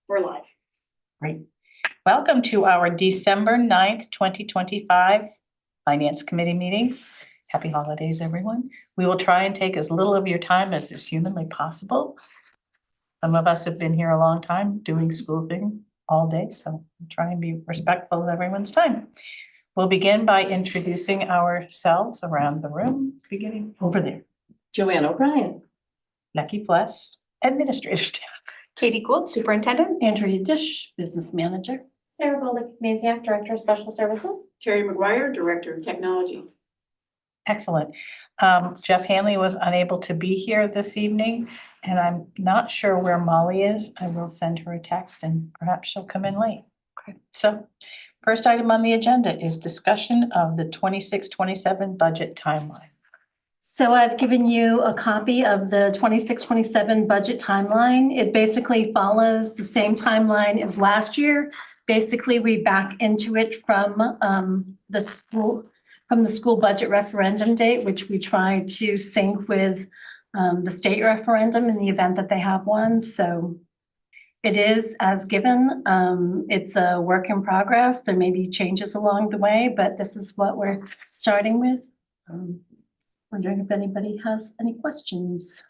We're live. Great. Welcome to our December 9th, 2025 Finance Committee meeting. Happy holidays, everyone. We will try and take as little of your time as is humanly possible. Some of us have been here a long time doing school thing all day, so we'll try and be respectful of everyone's time. We'll begin by introducing ourselves around the room, beginning over there. Joanne O'Brien. Becky Fless, administrative staff. Katie Gould, Superintendent. Andrea Dish, Business Manager. Sarah Bolda-Knasiak, Director of Special Services. Terry McGuire, Director of Technology. Excellent. Jeff Hanley was unable to be here this evening, and I'm not sure where Molly is. I will send her a text and perhaps she'll come in late. Okay. So first item on the agenda is discussion of the 26-27 budget timeline. So I've given you a copy of the 26-27 budget timeline. It basically follows the same timeline as last year. Basically, we back into it from the school budget referendum date, which we try to sync with the state referendum in the event that they have one. So it is as given. It's a work in progress. There may be changes along the way, but this is what we're starting with. Wondering if anybody has any questions.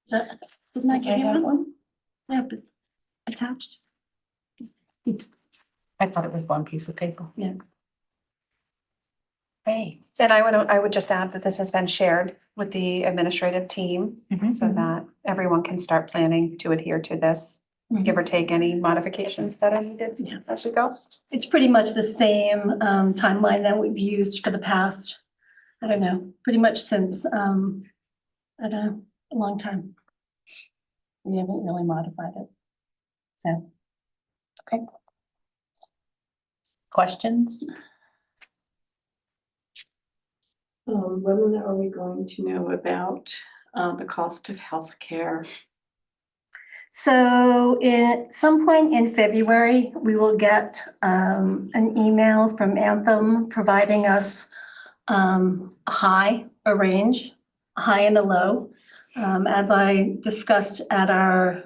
Didn't I give you one? Yeah, but attached. I thought it was one piece of paper. Yeah. Hey. And I would just add that this has been shared with the administrative team so that everyone can start planning to adhere to this, give or take any modifications that are needed as we go. It's pretty much the same timeline that we've used for the past, I don't know, pretty much since, I don't know, a long time. We haven't really modified it. So. Okay. Questions? When are we going to know about the cost of healthcare? So at some point in February, we will get an email from Anthem providing us a range, a high and a low. As I discussed at I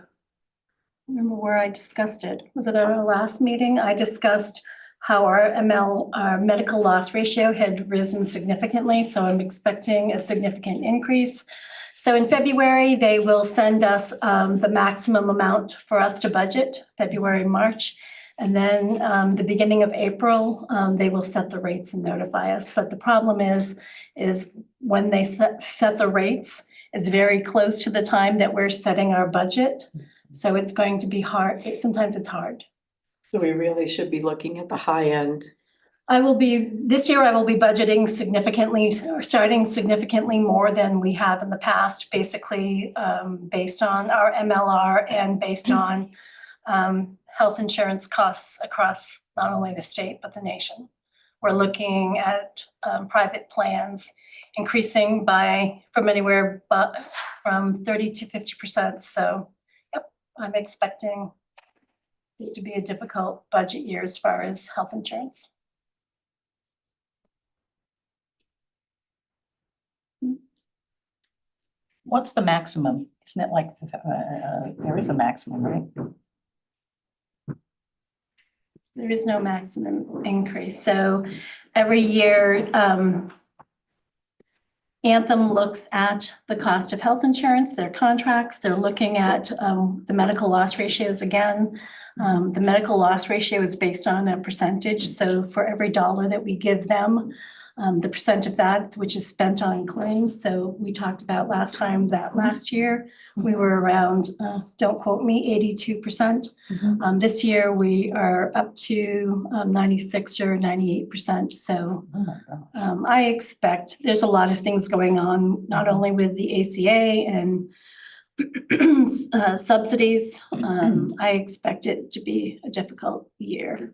remember where I discussed it. Was it at our last meeting? I discussed how our medical loss ratio had risen significantly. So I'm expecting a significant increase. So in February, they will send us the maximum amount for us to budget, February, March. And then the beginning of April, they will set the rates and notify us. But the problem is when they set the rates is very close to the time that we're setting our budget. So it's going to be hard. Sometimes it's hard. So we really should be looking at the high end. This year I will be budgeting significantly, or starting significantly more than we have in the past, basically based on our MLR and based on health insurance costs across not only the state, but the nation. We're looking at private plans increasing from anywhere from 30 to 50%. So yep, I'm expecting it to be a difficult budget year as far as health insurance. What's the maximum? Isn't it like there is a maximum, right? There is no maximum increase. So every year, Anthem looks at the cost of health insurance, their contracts. They're looking at the medical loss ratios again. The medical loss ratio is based on a percentage. So for every dollar that we give them, the percent of that which is spent on claims. So we talked about last time that last year we were around, don't quote me, 82%. This year we are up to 96 or 98%. So I expect there's a lot of things going on, not only with the ACA and subsidies. I expect it to be a difficult year.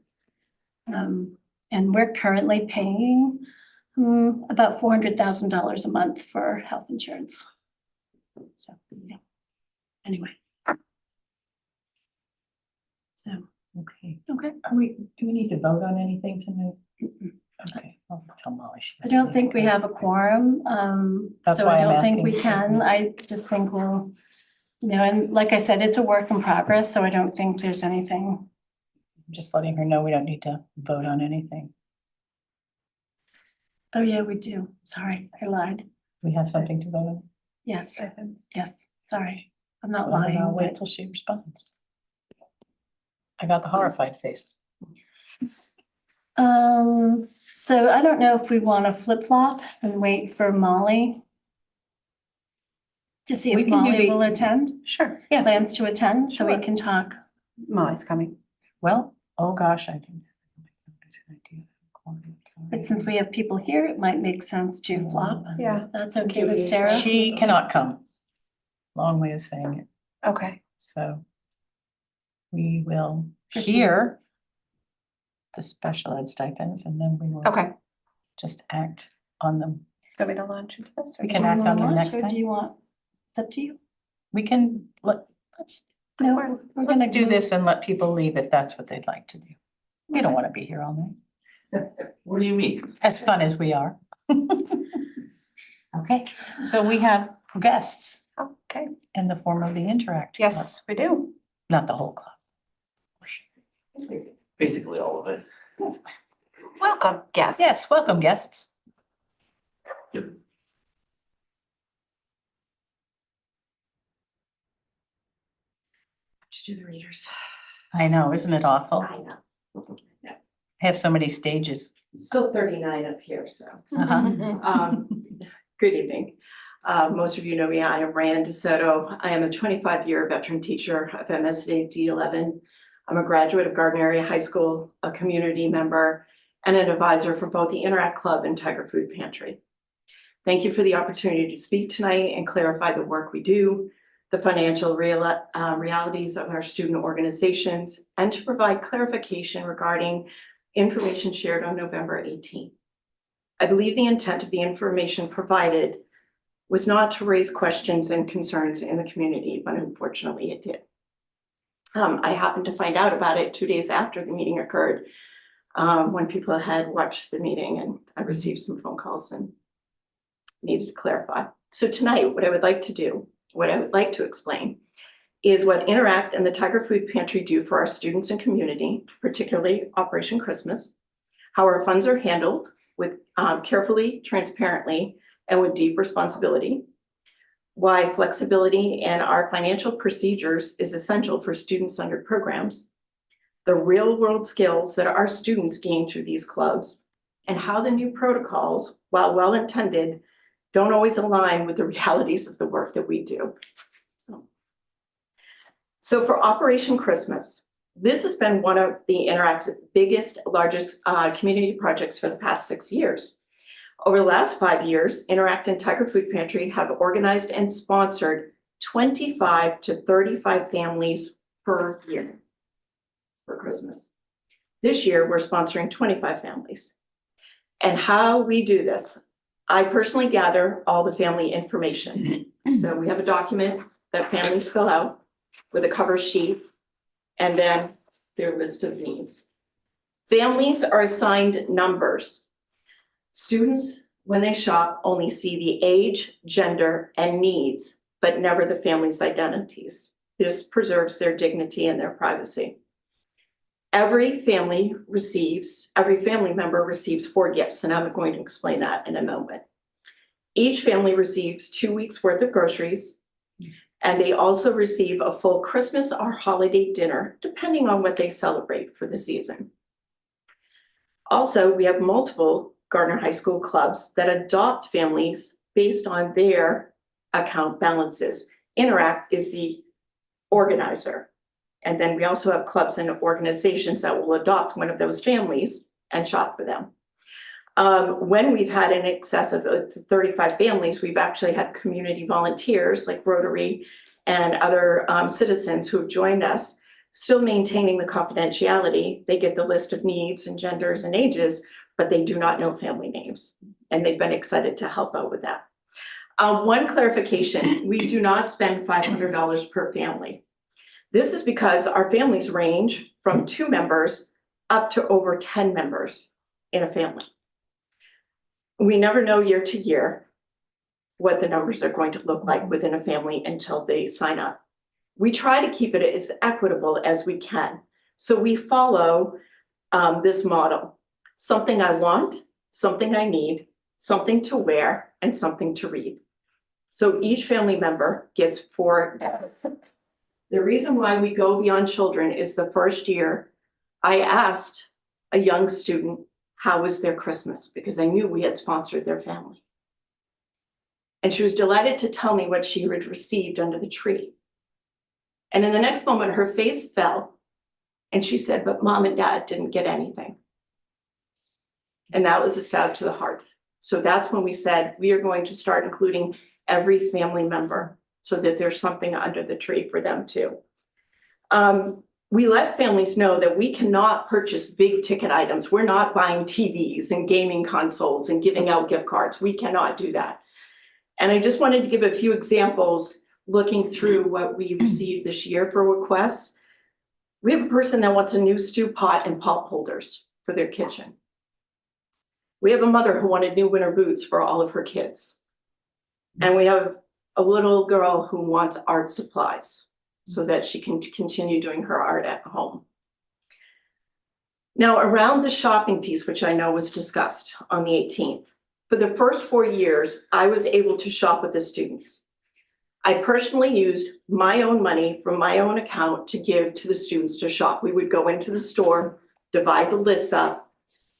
And we're currently paying about $400,000 a month for health insurance. So, yeah. Anyway. So, Okay. okay. Do we need to vote on anything tonight? Okay, I'll tell Molly. she I doesn't don't need think to we go. have a quorum, That's so why I I'm don't think we asking, because can. I just think we'll, and like I said, it's a work in progress, so I don't think there's anything. I'm just letting her know we don't need to vote on anything. Oh, yeah, we do. Sorry, I lied. We have something to vote on. Yes, yes, sorry. I'm not Well, then I'll lying, wait but till she responds. I got the horrified face. so I don't know if we want to flip flop and wait for Molly to see We if can do Molly the- will attend, Sure, plans to attend, so we Sure. can talk. Molly's coming. Well, oh gosh, I didn't. But since we have people here, it might make sense to flop. Yeah. That's okay with Sarah? She cannot come. Long way of saying it, Okay, so. We will Proceed. hear the special ed stipends and then we will okay. just act on them. Want me to launch into this? or We do can you act wanna on them launch? next Or do time. you want, it's up to you. We can, let's No, we're let's gonna do this and let people leave if that's what they'd like to do. We don't want to be here all night, What do you mean? as fun as we are. Okay, so we have guests Okay, in the form of the Interact Club. yes, we do. Not the whole club. Basically all of it. Welcome, guests. Yes, welcome guests. To do the readers. I know, isn't it awful? I know. I have so many stages. Still 39 up here, so. Uh-huh. Good evening. Most of you know me. I am Rand DeSoto. I am a 25-year veteran teacher of MSAD11. I'm a graduate of Garden Area High School, a community member, and an advisor for both the Interact Club and Tiger Food Pantry. Thank you for the opportunity to speak tonight and clarify the work we do, the financial realities of our student organizations, and to provide clarification regarding information shared on November 18th. I believe the intent of the information provided was not to raise questions and concerns in the community, but unfortunately it did. I happened to find out about it 2 days after the meeting occurred, when people had watched the meeting, and I received some phone calls and needed to clarify. So tonight, what I would like to explain is what Interact and the Tiger Food Pantry do for our students and community, particularly Operation Christmas, how our funds are handled with carefully, transparently, and with deep responsibility, why flexibility in our financial procedures is essential for students under programs, the real world skills that our students gain through these clubs, and how the new protocols, while well intended, don't always align with the realities of the work that we do. So for Operation Christmas, this has been one of the Interact's biggest, largest community projects for the past 6 years. Over the last 5 years, Interact and Tiger Food Pantry have organized and sponsored 25 to 35 families per year for Christmas. This year, we're sponsoring 25 families. And how we do this, I personally gather all the family information. So we have a document that families fill out with a cover sheet and then their list of needs. Families are assigned numbers. Students, when they shop, only see the age, gender, and needs, but never the family's identities. This preserves their dignity and their privacy. Every family member receives 4 gifts, and I'm going to explain that in a moment. Each family receives 2 weeks worth of groceries, and they also receive a full Christmas or holiday dinner, depending on what they celebrate for the season. Also, we have multiple Gardner High School clubs that adopt families based on their account balances. Interact is the organizer. And then we also have clubs and organizations that will adopt one of those families and shop for them. When we've had in excess of 35 families, we've actually had community volunteers like Rotary and other citizens who have joined us, still maintaining the confidentiality. They get the list of needs and genders and ages, but they do not know family names. And they've been excited to help out with that. One clarification, we do not spend $500 per family. This is because our families range from 2 members up to over 10 members in a family. we never know year to year what the numbers are going to look like within a family until they sign up. We try to keep it as equitable as we can. So we follow this model: something I want, something I need, something to wear, and something to read. So each family member gets 4 items. The reason why we go beyond children is the first year I asked a young student, how was their Christmas? Because I knew we had sponsored their family. And she was delighted to tell me what she had received under the tree. And in the next moment, her face fell and she said, but mom and dad didn't get anything. And that was a stab to the heart. So that's when we said, we are going to start including every family member so that there's something under the tree for them too. We let families know that we cannot purchase big ticket items. We're not buying TVs and gaming consoles and giving out gift cards. We cannot do that. And I just wanted to give a few examples looking through what we received this year for requests. We have a person that wants a new stew pot and pot holders for their kitchen. We have a mother who wanted new winter boots for all of her kids. And we have a little girl who wants art supplies so that she can continue doing her art at home. Now, around the shopping piece, which I know was discussed on the 18th, for the first 4 years, I was able to shop with the students. I personally used my own money from my own account to give to the students to shop. We would go into the store, divide the lists up.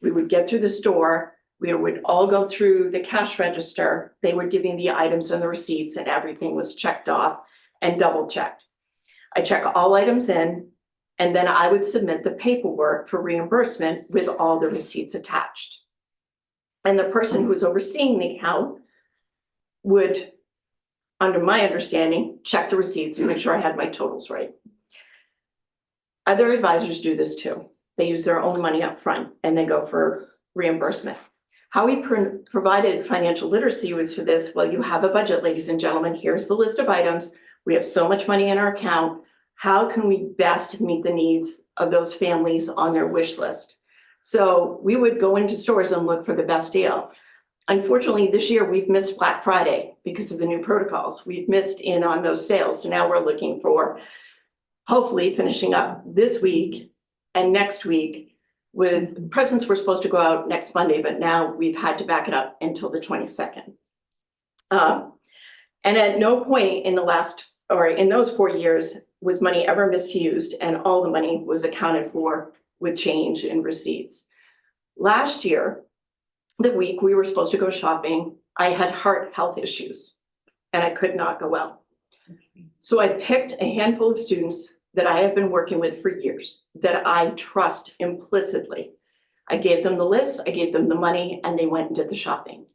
We would get through the store. We would all go through the cash register. They would give me the items and the receipts, and everything was checked off and double checked. I check all items in, and then I would submit the paperwork for reimbursement with all the receipts attached. And the person who was overseeing the account would, under my understanding, check the receipts and make sure I had my totals right. Other advisors do this too. They use their own money up front and then go for reimbursement. How we provided financial literacy was for this: well, you have a budget, ladies and gentlemen. Here's the list of items. We have so much money in our account. How can we best meet the needs of those families on their wish list? So we would go into stores and look for the best deal. Unfortunately, this year we've missed Black Friday because of the new protocols. We've missed in on those sales. So now we're looking for, hopefully finishing up this week and next week, with presents were supposed to go out next Monday, but now we've had to back it up until the 22nd. And at no point in the last, or in those 4 years, was money ever misused, and all the money was accounted for with change in receipts. Last year, the week we were supposed to go shopping, I had heart health issues and I could not go out. So I picked a handful of students that I have been working with for years, that I trust implicitly. I gave them the list, I gave them the money, and they went and did the shopping.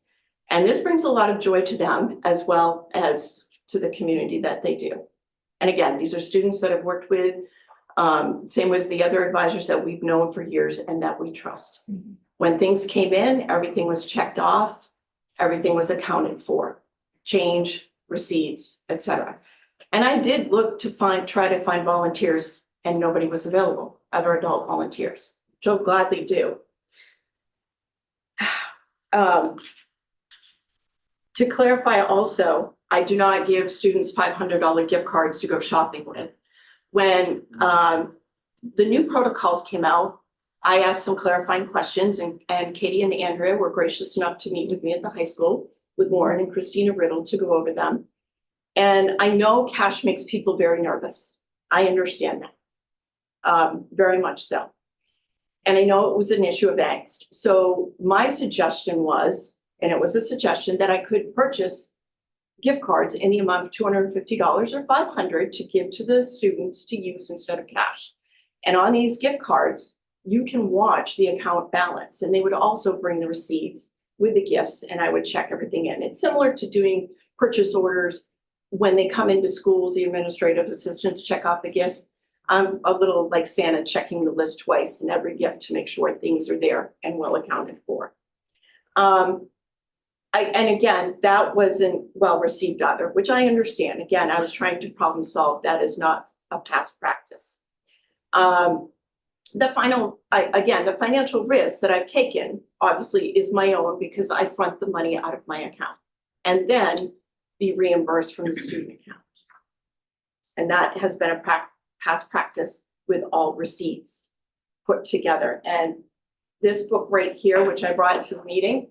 And this brings a lot of joy to them as well as to the community that they do. And again, these are students that I've worked with, same as the other advisors that we've known for years and that we trust. Mm-hmm. When things came in, everything was checked off, everything was accounted for, change, receipts, etc. And I did look to try to find volunteers, and nobody was available, other adult volunteers, which I'll gladly do. To clarify also, I do not give students $500 gift cards to go shopping with. When the new protocols came out, I asked some clarifying questions, and Katie and Andrea were gracious enough to meet with me at the high school with Lauren and Christina Riddle to go over them. And I know cash makes people very nervous. I understand that, very much so. And I know it was an issue of angst. So my suggestion was, and it was a suggestion, that I could purchase gift cards in the amount of $250 or $500 to give to the students to use instead of cash. And on these gift cards, you can watch the account balance, and they would also bring the receipts with the gifts, and I would check everything in. It's similar to doing purchase orders when they come into schools. The administrative assistants check off the gifts. I'm a little like Santa, checking the list twice in every gift to make sure things are there and well accounted for. And again, that wasn't well received either, which I understand. Again, I was trying to problem solve. That is not a past practice. the financial risk that I've taken, obviously, is my own because I front the money out of my account and then be reimbursed from the student account. And that has been a past practice with all receipts put together. And this book right here, which I brought to the meeting,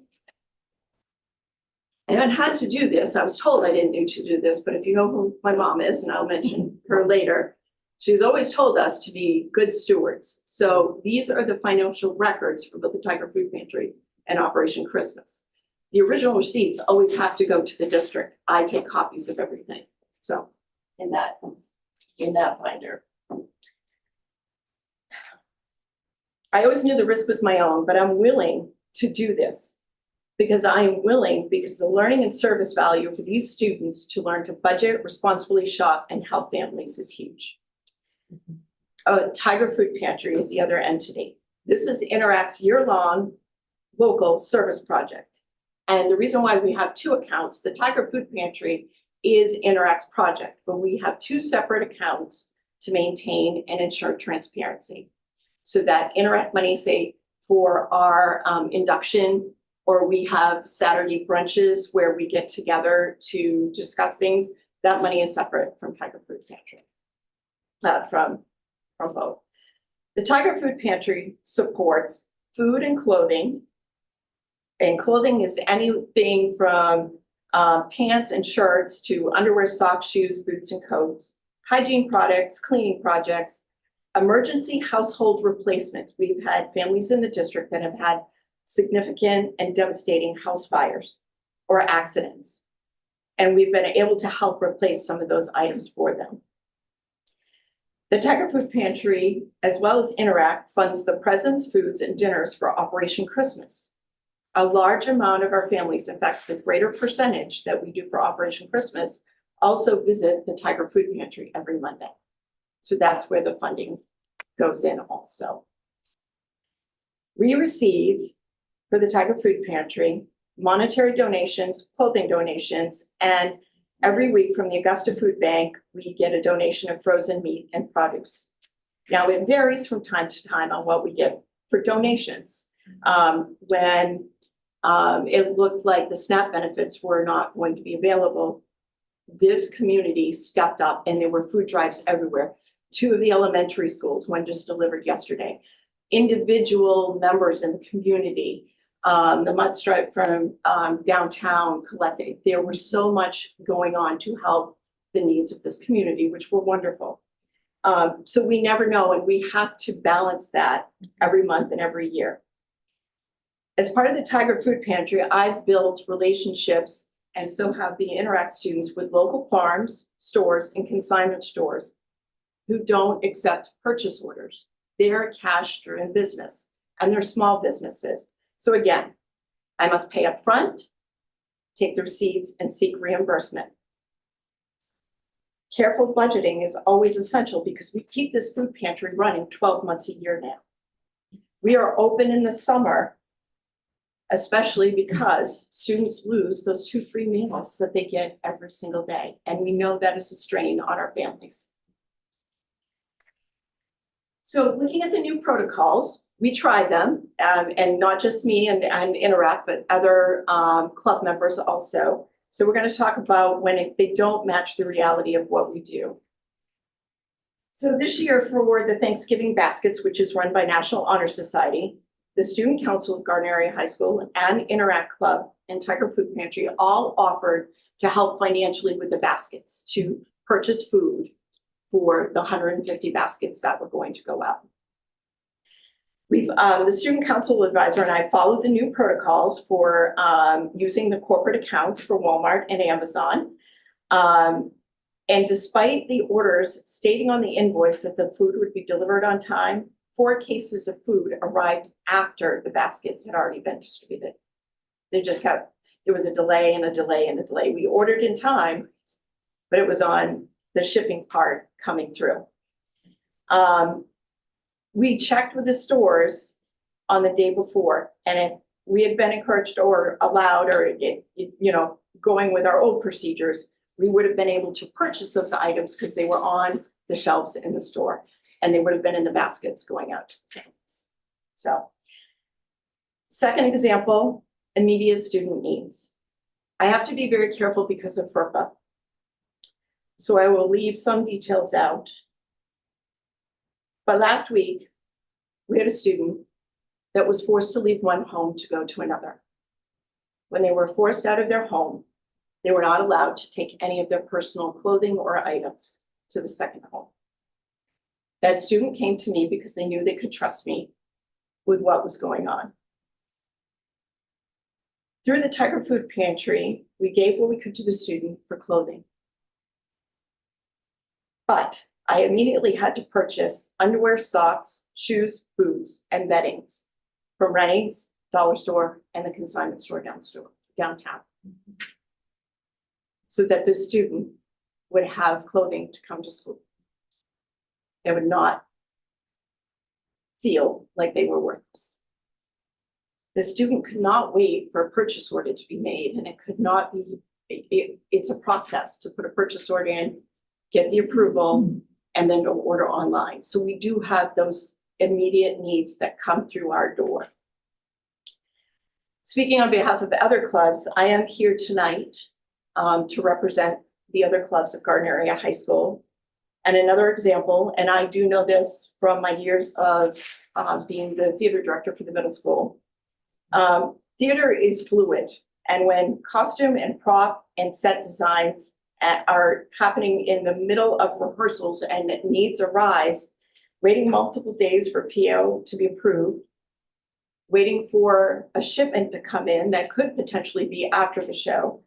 I haven't had to do this. I was told I didn't need to do this, but if you know who my mom is, and I'll mention her later, she's always told us to be good stewards. So these are the financial records for both the Tiger Food Pantry and Operation Christmas. The original receipts always have to go to the district. I take copies of everything. So in that binder. I always knew the risk was my own, but I'm willing to do this because the learning and service value for these students to learn to budget, responsibly shop, and help families is huge. Tiger Food Pantry is the other entity. This is Interact's year-long local service project. And the reason why we have two accounts, the Tiger Food Pantry is Interact's project, but we have two separate accounts to maintain and ensure transparency. So that Interact money, say, for our induction, or we have Saturday brunches where we get together to discuss things, that money is separate from Tiger Food Pantry, from both. The Tiger Food Pantry supports food and clothing is anything from pants and shirts to underwear, socks, shoes, boots, and coats, hygiene products, cleaning projects, emergency household replacements. We've had families in the district that have had significant and devastating house fires or accidents. And we've been able to help replace some of those items for them. The Tiger Food Pantry, as well as Interact, funds the presents, foods, and dinners for Operation Christmas. A large amount of our families, in fact, the greater percentage that we do for Operation Christmas, also visit the Tiger Food Pantry every Monday. So that's where the funding goes in also. We receive, for the Tiger Food Pantry, monetary donations, clothing donations, and every week from the Augusta Food Bank, we get a donation of frozen meat and produce. Now, it varies from time to time on what we get for donations. When it looked like the SNAP benefits were not going to be available, this community stepped up and there were food drives everywhere. Two of the elementary schools, one just delivered yesterday. Individual members in the community, the Mud Stripe from downtown collected. There was so much going on to help the needs of this community, which were wonderful. So we never know, and we have to balance that every month and every year. As part of the Tiger Food Pantry, I've built relationships, and so have the Interact students, with local farms, stores, and consignment stores who don't accept purchase orders. They're a cash-driven business, and they're small businesses. So again, I must pay up front, take the receipts, and seek reimbursement. Careful budgeting is always essential because we keep this food pantry running 12 months a year now. We are open in the summer, especially because students lose those 2 free meals that they get every single day. And we know that is a strain on our families. So looking at the new protocols, we tried them, and not just me and Interact, but other club members also. So we're going to talk about when they don't match the reality of what we do. So this year for the Thanksgiving baskets, which is run by National Honor Society, the Student Council of Gardner Area High School and Interact Club and Tiger Food Pantry all offered to help financially with the baskets to purchase food for the 150 baskets that were going to go out. The Student Council advisor and I followed the new protocols for using the corporate accounts for Walmart and Amazon. And despite the orders stating on the invoice that the food would be delivered on time, 4 cases of food arrived after the baskets had already been distributed. There was a delay and a delay and a delay. We ordered in time, but it was on the shipping part coming through. We checked with the stores on the day before, and if we had been encouraged or allowed or going with our old procedures, we would have been able to purchase those items because they were on the shelves in the store, and they would have been in the baskets going out to the families. So, second example, immediate student needs. I have to be very careful because of FERPA. So I will leave some details out. But last week, we had a student that was forced to leave one home to go to another. When they were forced out of their home, they were not allowed to take any of their personal clothing or items to the second home. That student came to me because they knew they could trust me with what was going on. Through the Tiger Food Pantry, we gave what we could to the student for clothing. But I immediately had to purchase underwear, socks, shoes, boots, and beddings from Rennie's, Dollar Store, and the consignment store downtown. So that the student would have clothing to come to school. They would not feel like they were worthless. The student could not wait for a purchase order to be made, and it could not be, it's a process to put a purchase order in, get the approval, and then go order online. So we do have those immediate needs that come through our door. Speaking on behalf of other clubs, I am here tonight to represent the other clubs of Garden Area High School. And another example, and I do know this from my years of being the theater director for the middle school. Theater is fluid, and when costume and prop and set designs are happening in the middle of rehearsals and needs arise, waiting multiple days for PO to be approved, waiting for a shipment to come in that could potentially be after the show,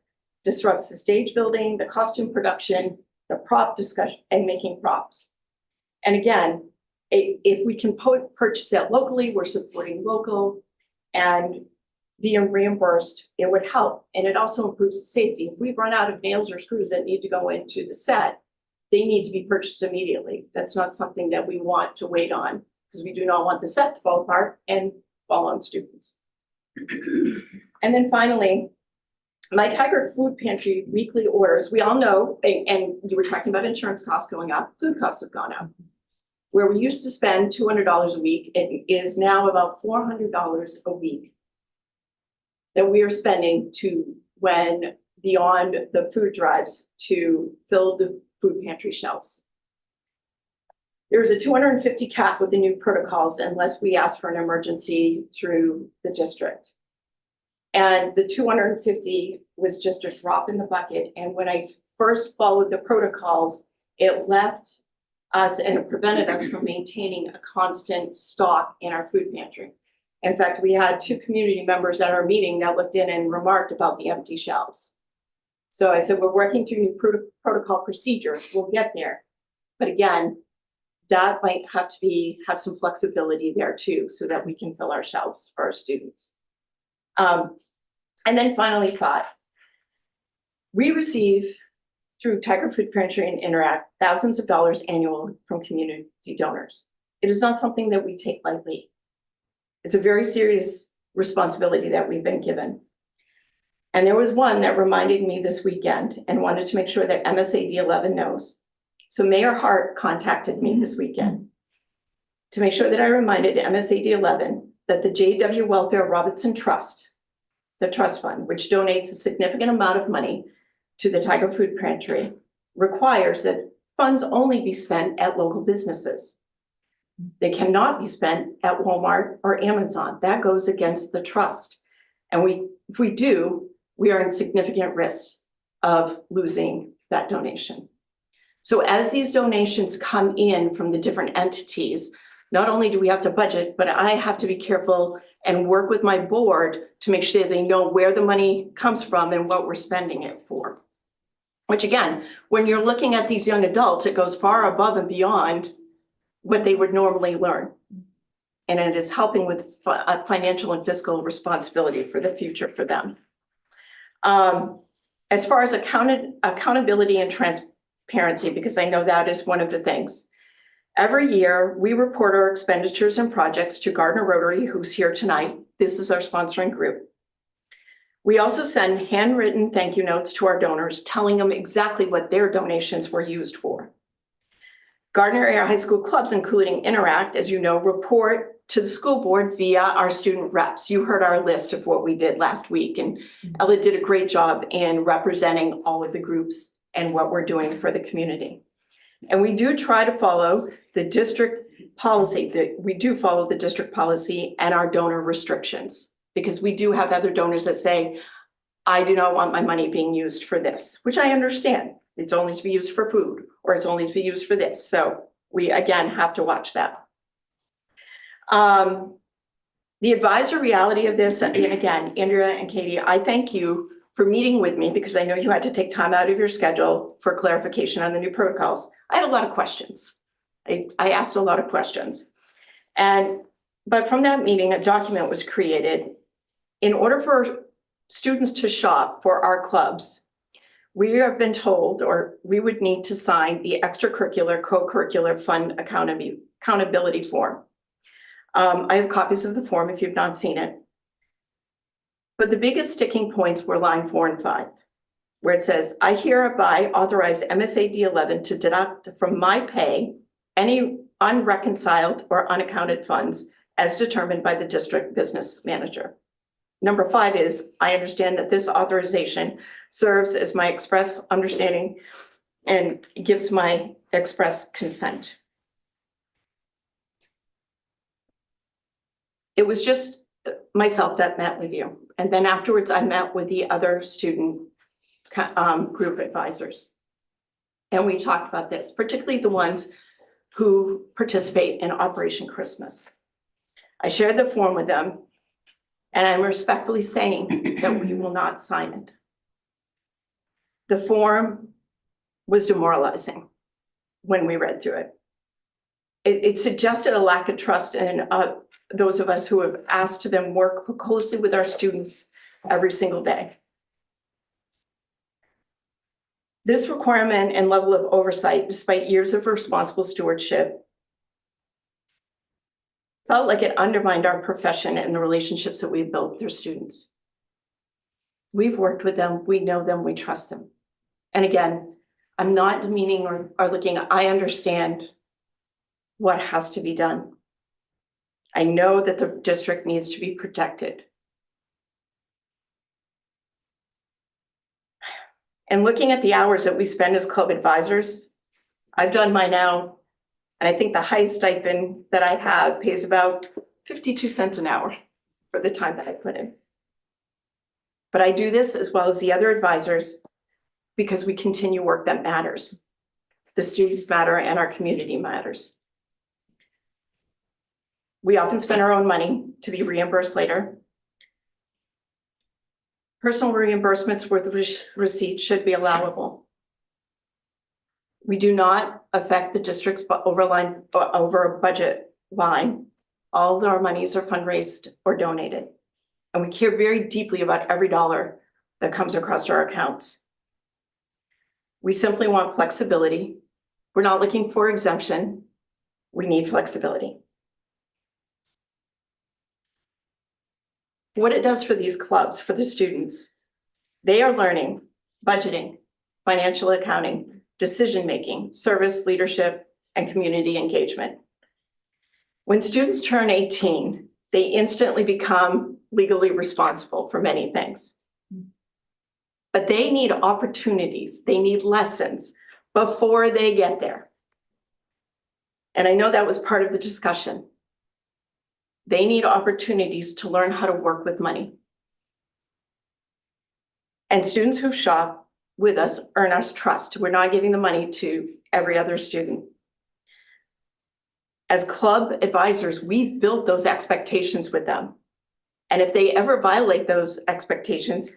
disrupts the stage building, the costume production, the prop discussion, and making props. And again, if we can purchase it locally, we're supporting local, and being reimbursed, it would help. And it also improves safety. If we run out of nails or screws that need to go into the set, they need to be purchased immediately. That's not something that we want to wait on, because we do not want the set to fall apart and fall on students. And then finally, my Tiger Food Pantry weekly orders, we all know, and you were talking about insurance costs going up, food costs have gone up. Where we used to spend $200 a week, it is now about $400 a week that we are spending to when beyond the food drives to fill the food pantry shelves. There's a 250 cap with the new protocols unless we ask for an emergency through the district. And the 250 was just a drop in the bucket. And when I first followed the protocols, it left us and it prevented us from maintaining a constant stock in our food pantry. In fact, we had 2 community members at our meeting that looked in and remarked about the empty shelves. So I said, we're working through new protocol procedures. We'll get there. But again, that might have to have some flexibility there too, so that we can fill our shelves for our students. And then finally, 5, we receive through Tiger Food Pantry and Interact thousands of dollars annually from community donors. It is not something that we take lightly. It's a very serious responsibility that we've been given. And there was one that reminded me this weekend and wanted to make sure that MSAD11 knows. So Mayor Hart contacted me this weekend to make sure that I reminded MSAD11 that the J.W. Welfare Robinson Trust, the trust fund, which donates a significant amount of money to the Tiger Food Pantry, requires that funds only be spent at local businesses. They cannot be spent at Walmart or Amazon. That goes against the trust. And if we do, we are in significant risk of losing that donation. So as these donations come in from the different entities, not only do we have to budget, but I have to be careful and work with my board to make sure they know where the money comes from and what we're spending it for. Which again, when you're looking at these young adults, it goes far above and beyond what they would normally learn. And it is helping with financial and fiscal responsibility for the future for them. As far as accountability and transparency, because I know that is one of the things. Every year, we report our expenditures and projects to Gardner Rotary, who's here tonight. This is our sponsoring group. We also send handwritten thank you notes to our donors, telling them exactly what their donations were used for. Gardner Area High School clubs, including Interact, as you know, report to the school board via our student reps. You heard our list of what we did last week, and Ella did a great job in representing all of the groups and what we're doing for the community. And we do try to follow the district policy, and our donor restrictions, because we do have other donors that say, I do not want my money being used for this, which I understand. It's only to be used for food, or it's only to be used for this. So we, again, have to watch that. The advisor reality of this, and again, Andrea and Katie, I thank you for meeting with me, because I know you had to take time out of your schedule for clarification on the new protocols. I had a lot of questions. I asked a lot of questions. But from that meeting, a document was created. In order for students to shop for our clubs, we have been told, or we would need to sign the extracurricular, co-curricular fund accountability form. I have copies of the form if you've not seen it. But the biggest sticking points were line 4 and 5, where it says, I hereby authorize MSAD11 to deduct from my pay any unreconciled or unaccounted funds as determined by the district business manager. Number 5 is, I understand that this authorization serves as my express understanding and gives my express consent. It was just myself that met with you. And then afterwards, I met with the other student group advisors. And we talked about this, particularly the ones who participate in Operation Christmas. I shared the form with them, and I'm respectfully saying that we will not sign it. The form was demoralizing when we read through it. It suggested a lack of trust in those of us who have asked them work closely with our students every single day. This requirement and level of oversight, despite years of responsible stewardship, felt like it undermined our profession and the relationships that we've built with their students. We've worked with them, we know them, we trust them. And again, I'm not demeaning or looking, I understand what has to be done. I know that the district needs to be protected. And looking at the hours that we spend as club advisors, I've done mine now, and I think the highest stipend that I have pays about 52 cents an hour for the time that I put in. But I do this as well as the other advisors because we continue work that matters. The students matter and our community matters. We often spend our own money to be reimbursed later. Personal reimbursements with receipts should be allowable. We do not affect the district's over budget line. All of our monies are fundraised or donated. And we care very deeply about every dollar that comes across our accounts. We simply want flexibility. We're not looking for exemption. We need flexibility. What it does for these clubs, for the students, they are learning budgeting, financial accounting, decision-making, service leadership, and community engagement. When students turn 18, they instantly become legally responsible for many things. But they need opportunities, they need lessons before they get there. And I know that was part of the discussion. They need opportunities to learn how to work with money. And students who shop with us earn our trust. We're not giving the money to every other student. As club advisors, we've built those expectations with them. And if they ever violate those expectations,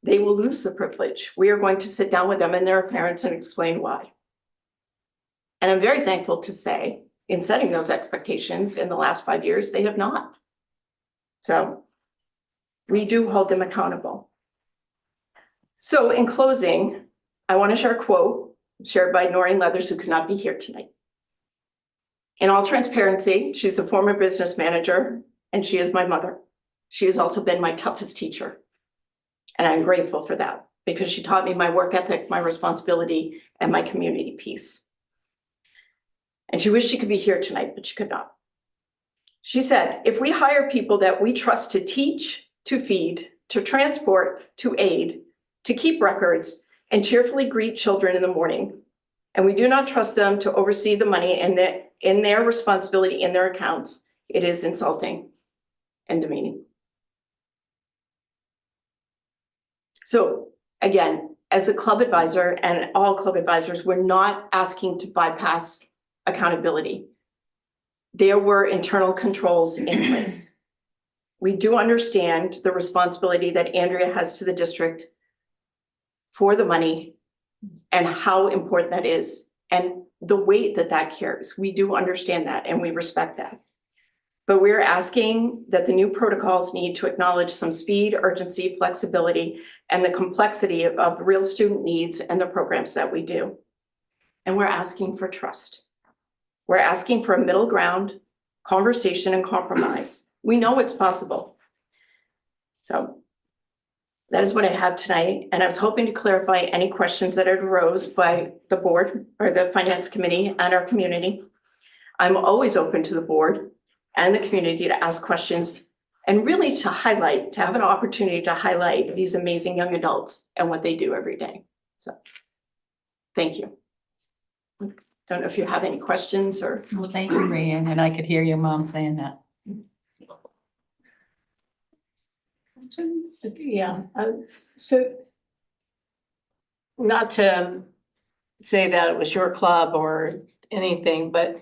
they will lose the privilege. We are going to sit down with them and their parents and explain why. And I'm very thankful to say, in setting those expectations in the last 5 years, they have not. So we do hold them accountable. So in closing, I want to share a quote shared by Noreen Leathers, who could not be here tonight. In all transparency, she's a former business manager, and she is my mother. She has also been my toughest teacher. And I'm grateful for that because she taught me my work ethic, my responsibility, and my community piece. And she wished she could be here tonight, but she could not. She said, if we hire people that we trust to teach, to feed, to transport, to aid, to keep records, and cheerfully greet children in the morning, and we do not trust them to oversee the money and in their responsibility in their accounts, it is insulting and demeaning. So again, as a club advisor and all club advisors, we're not asking to bypass accountability. There were internal controls in place. We do understand the responsibility that Andrea has to the district for the money and how important that is and the weight that that carries. We do understand that and we respect that. But we're asking that the new protocols need to acknowledge some speed, urgency, flexibility, and the complexity of real student needs and the programs that we do. And we're asking for trust. We're asking for a middle ground, conversation and compromise. We know it's possible. So that is what I have tonight. And I was hoping to clarify any questions that had arose by the board or the finance committee and our community. I'm always open to the board and the community to ask questions and really to highlight, to have an opportunity to highlight these amazing young adults and what they do every day. So thank you. Don't know if you have any questions or. Well, thank you, Rayanne, and I could hear your mom saying that. Yeah, so not to say that it was your club or anything, but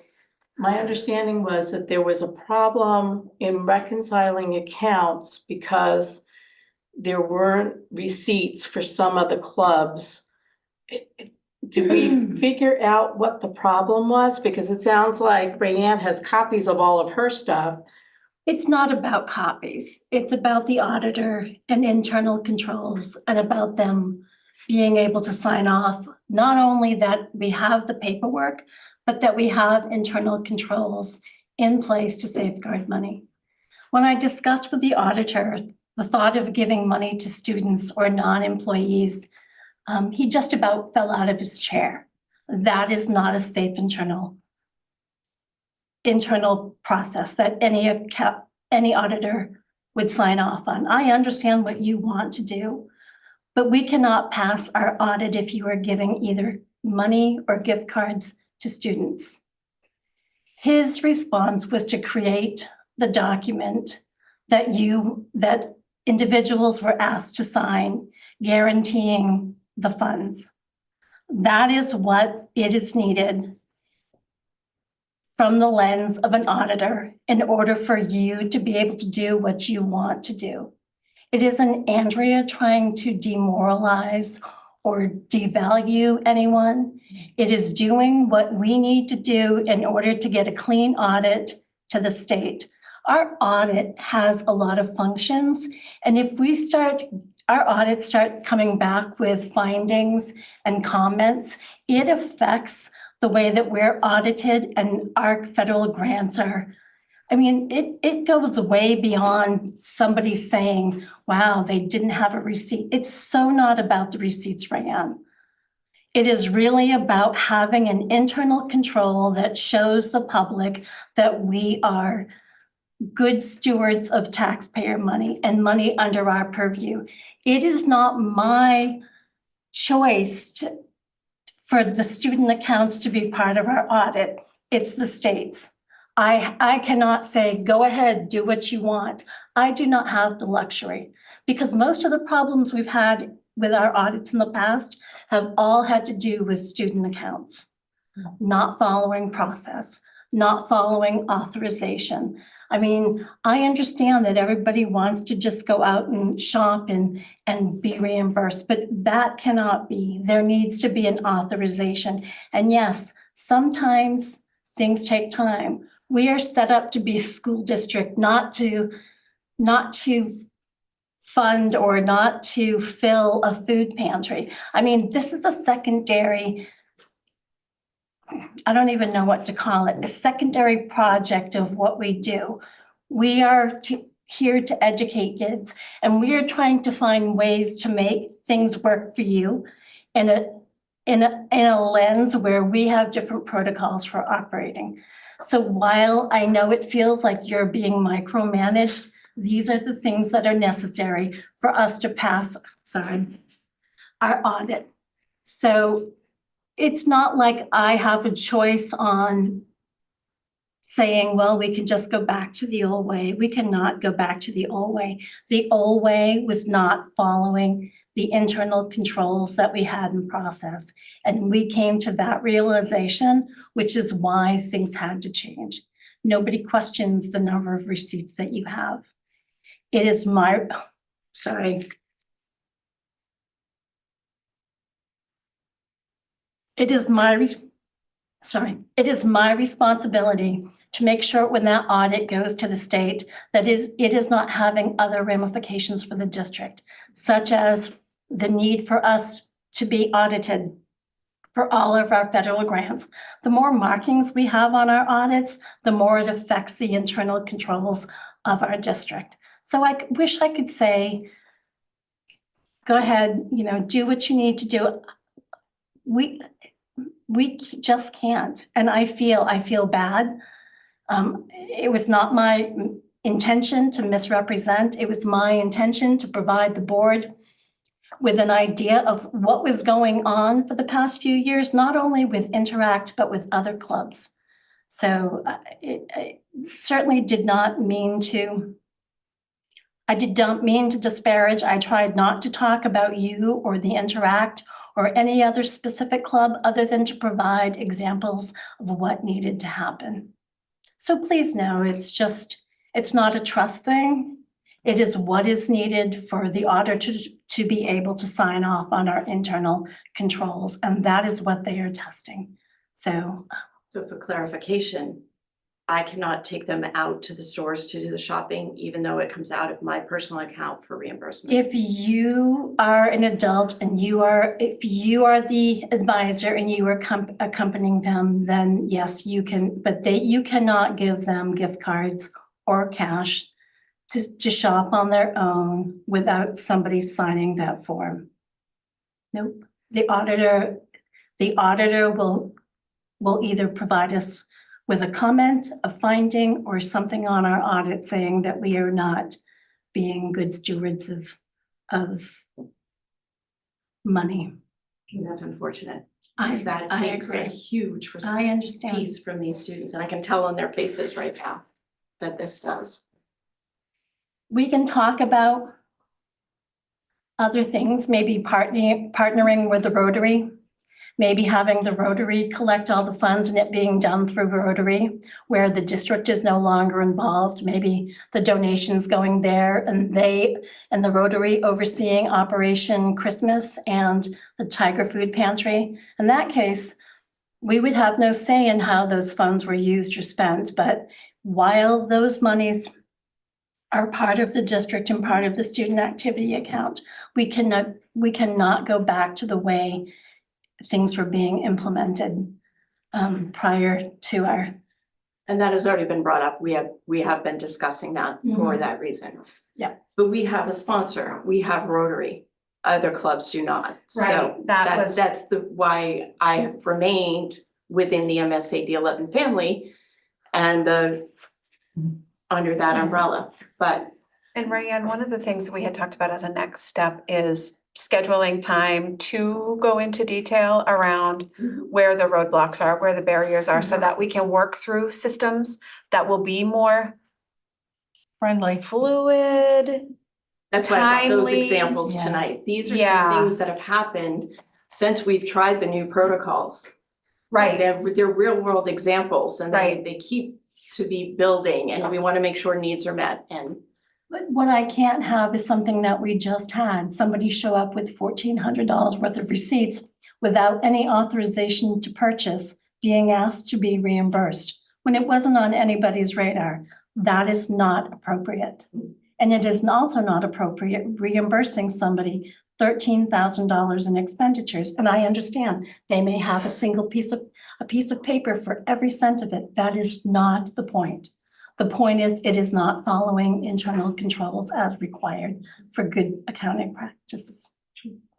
my understanding was that there was a problem in reconciling accounts because there weren't receipts for some of the clubs. Did we figure out what the problem was? Because it sounds like Rayanne has copies of all of her stuff. It's not about copies. It's about the auditor and internal controls and about them being able to sign off, not only that we have the paperwork, but that we have internal controls in place to safeguard money. When I discussed with the auditor the thought of giving money to students or non-employees, he just about fell out of his chair. That is not a safe internal process that any auditor would sign off on. I understand what you want to do, but we cannot pass our audit if you are giving either money or gift cards to students. His response was to create the document that individuals were asked to sign, guaranteeing the funds. That is what it is needed from the lens of an auditor in order for you to be able to do what you want to do. It isn't Andrea trying to demoralize or devalue anyone. It is doing what we need to do in order to get a clean audit to the state. Our audit has a lot of functions, and if our audits start coming back with findings and comments, it affects the way that we're audited and our federal grants are. I mean, it goes way beyond somebody saying, wow, they didn't have a receipt. It's so not about the receipts, Rayanne. It is really about having an internal control that shows the public that we are good stewards of taxpayer money and money under our purview. It is not my choice for the student accounts to be part of our audit. It's the state's. I cannot say, go ahead, do what you want. I do not have the luxury because most of the problems we've had with our audits in the past have all had to do with student accounts, not following process, not following authorization. I mean, I understand that everybody wants to just go out and shop and be reimbursed, but that cannot be. There needs to be an authorization. And yes, sometimes things take time. We are set up to be a school district, not to fund or not to fill a food pantry. I mean, this is a secondary, I don't even know what to call it, a secondary project of what we do. We are here to educate kids, and we are trying to find ways to make things work for you in in a lens where we have different protocols for operating. So while I know it feels like you're being micromanaged, these are the things that are necessary for us to pass, our audit. So it's not like I have a choice on saying, well, we can just go back to the old way. We cannot go back to the old way. The old way was not following the internal controls that we had in process. And we came to that realization, which is why things had to change. Nobody questions the number of receipts that you have. It is my, sorry. It is my responsibility to make sure when that audit goes to the state that it is not having other ramifications for the district, such as the need for us to be audited for all of our federal grants. The more markings we have on our audits, the more it affects the internal controls of our district. So I wish I could say, go ahead, do what you need to do. We just can't. And I feel bad. It was not my intention to misrepresent. It was my intention to provide the board with an idea of what was going on for the past few years, not only with Interact, but with other clubs. So I certainly did not mean to, disparage. I tried not to talk about you or the Interact or any other specific club other than to provide examples of what needed to happen. So please know, it's not a trust thing. It is what is needed for the auditor to be able to sign off on our internal controls, and that is what they are testing. So for clarification, I cannot take them out to the stores to do the shopping, even though it comes out of my personal account for reimbursement. if you are an adult and if you are the advisor and you are accompanying them, then yes, you can, but you cannot give them gift cards or cash to shop on their own without somebody signing that form. Nope. The auditor will either provide us with a comment, a finding, or something on our audit saying that we are not being good stewards of money. And that's unfortunate. I Because that takes a agree. huge I understand. piece from these students, and I can tell on their faces right now that this does. We can talk about other things, maybe partnering with the Rotary, maybe having the Rotary collect all the funds and it being done through Rotary, where the district is no longer involved, maybe the donations going there and the Rotary overseeing Operation Christmas and the Tiger Food Pantry. In that case, we would have no say in how those funds were used or spent, but while those monies are part of the district and part of the student activity account, we cannot go back to the way things were being implemented prior to our. And that has already been brought up. We have been discussing that for that reason. Yeah. But we have a sponsor. We have Rotary. Other clubs do not. So Right, that's why I have remained within the MSAD11 family and under that umbrella. But And Ryan, one of the things that we had talked about as a next step is scheduling time to go into detail around where the roadblocks are, where the barriers are, so that we can work through systems that will be more Friendly. fluid. that's why I brought those Timely. examples Yeah. tonight. These are Yeah. some things that have happened since we've tried the new protocols. They're real world examples and Right. they keep to be building and we want to make sure needs are met. And But what I can't have is something that we just had, somebody show up with $1,400 worth of receipts without any authorization to purchase, being asked to be reimbursed, when it wasn't on anybody's radar. That is not appropriate. And it is also not appropriate reimbursing somebody $13,000 in expenditures. And I understand they may have a piece of paper for every cent of it. That is not the point. The point is, it is not following internal controls as required for good accounting practices.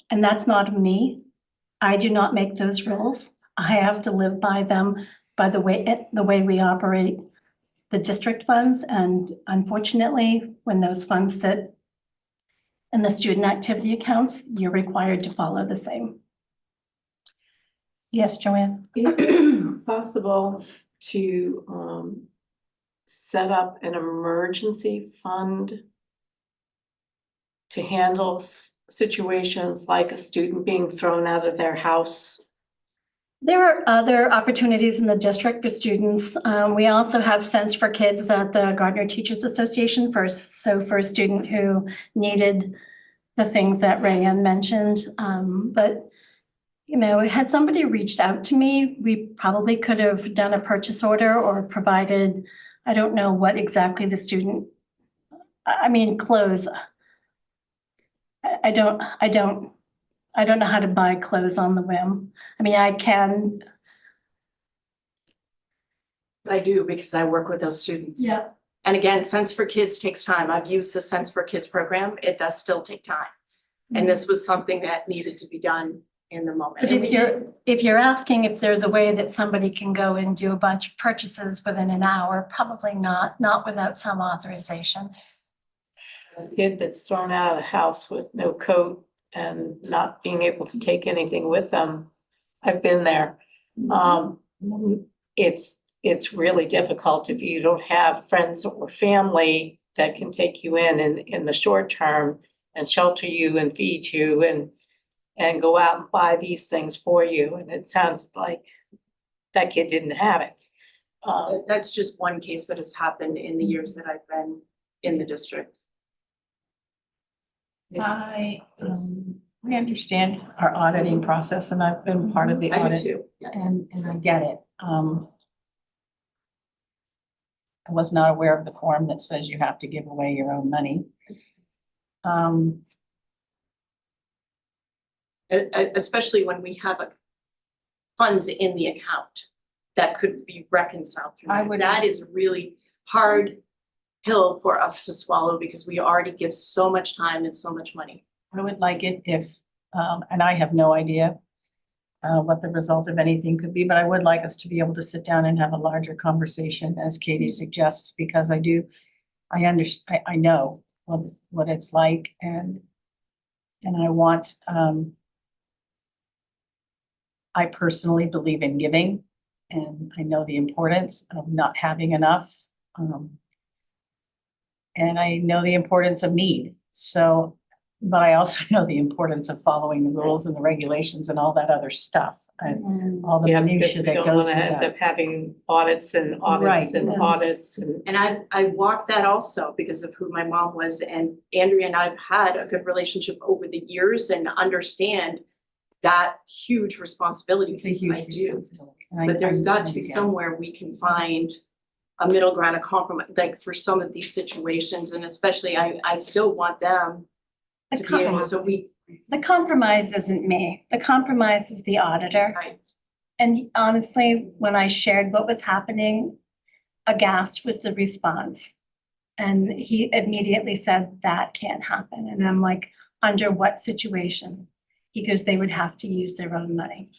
And that's not me. I do not make those rules. I have to live by them, by the way we operate the district funds. And unfortunately, when those funds sit in the student activity accounts, you're required to follow the same. Yes, Joanne? Is it possible to set up an emergency fund to handle situations like a student being thrown out of their house? There are other opportunities in the district for students. We also have Sense for Kids at the Gardner Teachers Association for a student who needed the things that Rayanne mentioned. But you know, had somebody reached out to me, we probably could have done a purchase order or provided, I don't know what exactly the student, I mean, clothes. I don't know how to buy clothes on the whim. I mean, I can. But I do because I work with those students. Yeah. And again, Sense for Kids takes time. I've used the Sense for Kids program. It does still take time. And this was something that needed to be done in the moment. But if you're asking if there's a way that somebody can go and do a bunch of purchases within an hour, probably not without some authorization. A kid that's thrown out of the house with no coat and not being able to take anything with them. I've been there. It's really difficult if you don't have friends or family that can take you in the short term and shelter you and feed you and go out and buy these things for you. And it sounds like that kid didn't have it. That's just one case that has happened in the years that I've been in the district. I understand our auditing process, and I've been part of the I do audit, too. Yeah. and I get it. I was not aware of the form that says you have to give away your own money. Especially when we have funds in the account that could be reconciled through that. That is a really hard pill for us to swallow because we already give so much time and so much money. I would like it if, and I have no idea what the result of anything could be, but I would like us to be able to sit down and have a larger conversation, as Katie suggests, because I know what it's like, and I want, I personally believe in giving, and I know the importance of not having enough. And I know the importance of need. So, but I also know the importance of following the rules and the regulations and all that other stuff and all the Yeah, because minutia we that don't goes wanna with end that. up having audits and audits Right, and yes. audits and. And I walked that also because of who my mom was, and Andrea and I've had a good relationship over the years and understand that huge responsibility. It's a because huge I do. responsibility. And But there's got to be get it. somewhere we can find a middle ground, a compromise, like for some of these situations, and especially I still want them to be able, so we. The compromise isn't me. The compromise is the auditor. Right. And honestly, when I shared what was happening, aghast was the response. And he immediately said, that can't happen. And I'm like, under what situation? He goes, they would have to use their own money.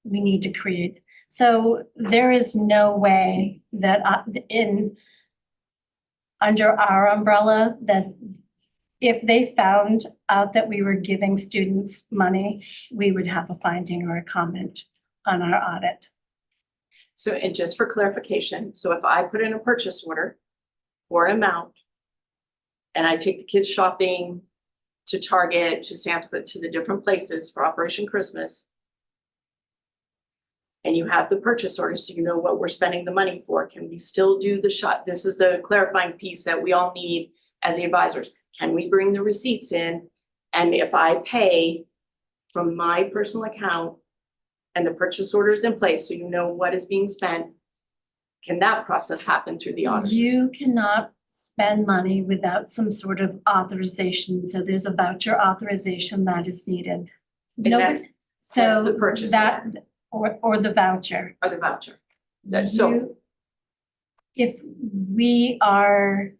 We need to create. So there is no way that under our umbrella, that if they found out that we were giving students money, we would have a finding or a comment on our audit. So, and just for clarification, so if I put in a purchase order for an amount and I take the kids shopping to Target, to Sam's Club, to the different places for Operation Christmas, and you have the purchase order, so you know what we're spending the money for, can we still do the shop? This is the clarifying piece that we all need as the advisors. Can we bring the receipts in? And if I pay from my personal account and the purchase order is in place, so you know what is being spent, can that process happen through the auditors? You cannot spend money without some sort of authorization. So there's a voucher authorization that is needed. And that's So the purchase that, or the voucher. or the voucher. So, If we are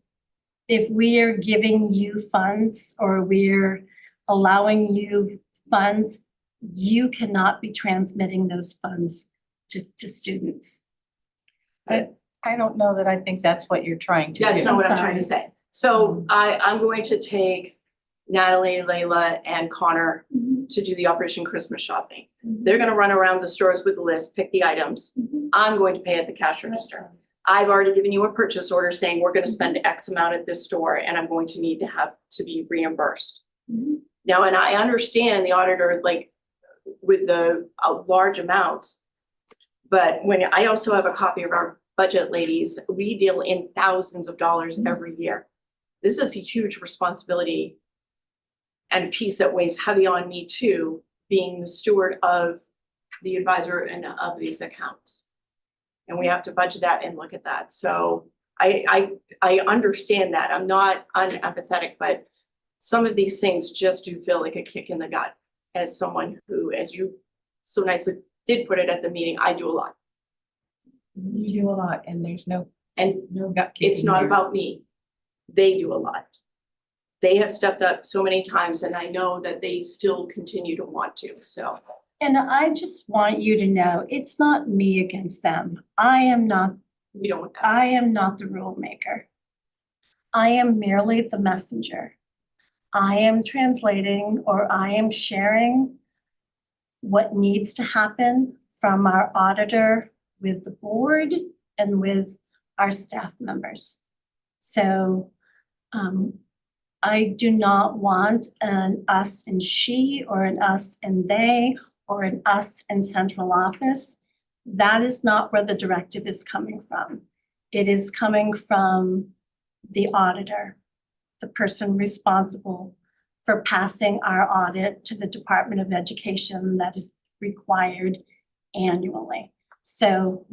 giving you funds or we're allowing you funds, you cannot be transmitting those funds to students. I don't know that I think that's what you're trying to do. That's not what I'm trying to Sorry. say. So I'm going to take Natalie, Layla, and Connor to do the Operation Christmas shopping. They're gonna run around the stores with the list, pick the items. I'm going to pay at the cash register. I've already given you a purchase order saying we're gonna spend X amount at this store and I'm going to need to have to be reimbursed. Now, and I understand the auditor, like, with the large amounts. But when I also have a copy of our budget, ladies, we deal in thousands of dollars every year. This is a huge responsibility and piece that weighs heavy on me too, being the steward of the advisor and of these accounts. And we have to budget that and look at that. So I understand that. I'm not unempathetic, but some of these things just do feel like a kick in the gut as someone who, as you so nicely did put it at the meeting, I do a lot. You do a lot and there's no And gut kicking it's not here. about me. They do a lot. They have stepped up so many times and I know that they still continue to want to, so. And I just want you to know, it's not me against them. I am not We don't want that. I am not the rule maker. I am merely the messenger. I am translating or I am sharing what needs to happen from our auditor with the board and with our staff members. So I do not want an us and she or an us and they or an us and central office. That is not where the directive is coming from. It is coming from the auditor, the person responsible for passing our audit to the Department of Education that is required annually. So,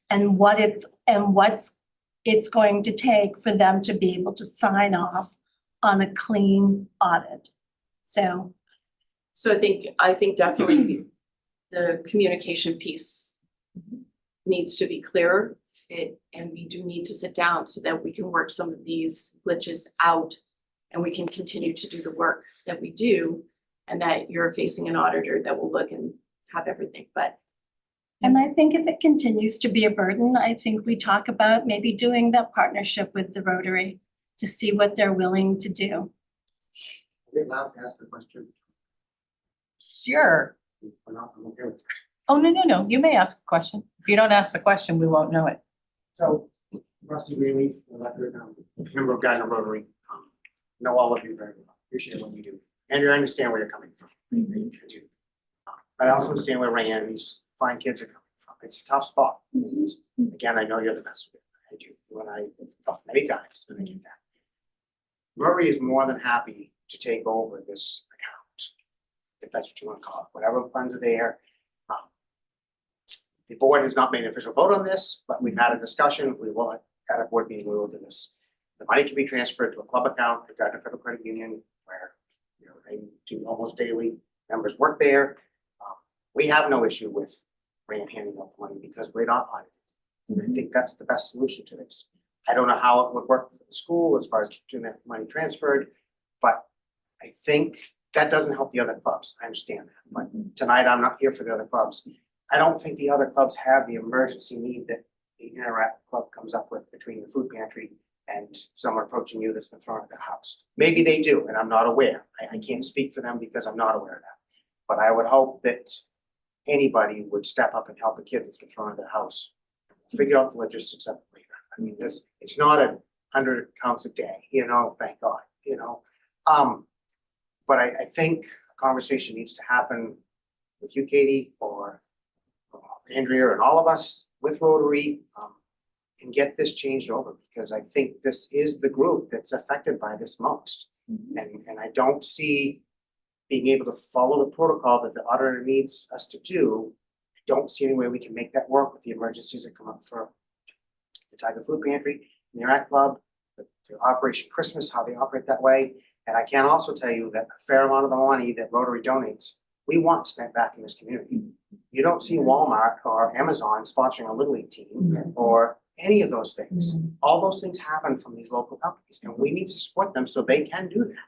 and what's it's going to take for them to be able to sign off on a clean audit. So So I think definitely the communication piece needs to be clearer. And we do need to sit down so that we can work some of these glitches out and we can continue to do the work that we do and that you're facing an auditor that will look and have everything, but. and I think if it continues to be a burden, I think we talk about maybe doing that partnership with the Rotary to see what they're willing to do. Are we allowed to ask a question? Sure. Or not? I'm okay with that. Oh, no. You may ask a question. If you don't ask the question, we won't know it. So, Rusty Greenleaf, elected, member of Gardner Rotary, know all of you very well, appreciate what you do. Andrew, I understand where you're coming from. I do. But I also understand where Ray and these fine kids are coming from. It's a tough spot. And again, I know you're the best of it. I do. You and I have talked many times, and I get that. Rotary is more than happy to take over this account, if that's what you want to call it, whatever funds are there. The board has not made an official vote on this, but we've had a discussion. We will, at a board meeting, we will do this. The money can be transferred to a club account at Gardner Federal Credit Union where, they do almost daily, members work there. We have no issue with Rand handing out the money because we're not audited. And I think that's the best solution to this. I don't know how it would work for the school as far as doing that money transferred, but I think that doesn't help the other clubs. I understand that, but tonight I'm not here for the other clubs. I don't think the other clubs have the emergency need that the Interact Club comes up with between the food pantry and someone approaching you that's been thrown at their house. Maybe they do, and I'm not aware. I can't speak for them because I'm not aware of that. But I would hope that anybody would step up and help a kid that's been thrown at their house. Figure out the logistics of it later. I mean, it's not 100 accounts a day, thank God, But I think a conversation needs to happen with you, Katie, or Andrea, and all of us with Rotary, and get this changed over, because I think this is the group that's affected by this most. And I don't see being able to follow the protocol that the auditor needs us to do. I don't see any way we can make that work with the emergencies that come up for the Tiger Food Pantry, the Interact Club, the Operation Christmas, how they operate that way. And I can also tell you that a fair amount of the money that Rotary donates, we want spent back in this community. You don't see Walmart or Amazon sponsoring a Little League team or any of those things. All those things happen from these local companies, and we need to support them so they can do that.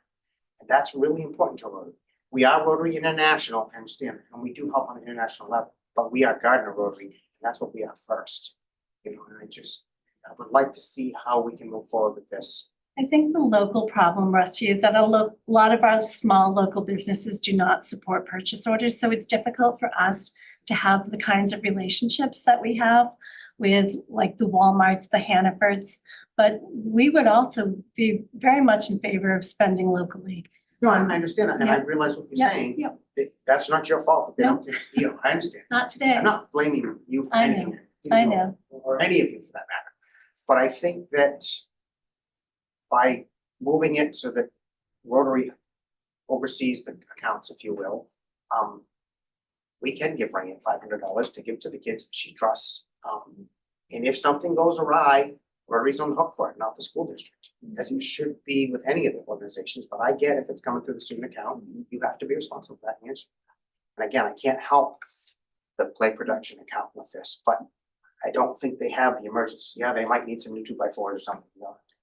And that's really important to Rotary. we are Rotary International, I understand, and we do help on an international level, but we are Gardner Rotary, and that's what we are first. You know, and I would like to see how we can move forward with this. I think the local problem, Rusty, is that a lot of our small local businesses do not support purchase orders, so it's difficult for us to have the kinds of relationships that we have with like the Walmarts, the Hannafords, but we would also be very much in favor of spending locally. No, I understand that, and I Yeah. realize what you're Yeah, saying. yeah. That's not your fault that they don't take the deal. I understand. Not today. I'm not blaming you for I anything. I know. Or any of you for that matter. But I think that by moving it so that Rotary oversees the accounts, if you will, we can give Ryan $500 to give to the kids that she trusts. And if something goes awry, Rotary's on the hook for it, not the school district, as it should be with any of the organizations. But I get if it's coming through the student account, you have to be responsible for that and answer. And again, I can't help the play production account with this, but I don't think they have the emergency. Yeah, they might need some new 2x4 or something,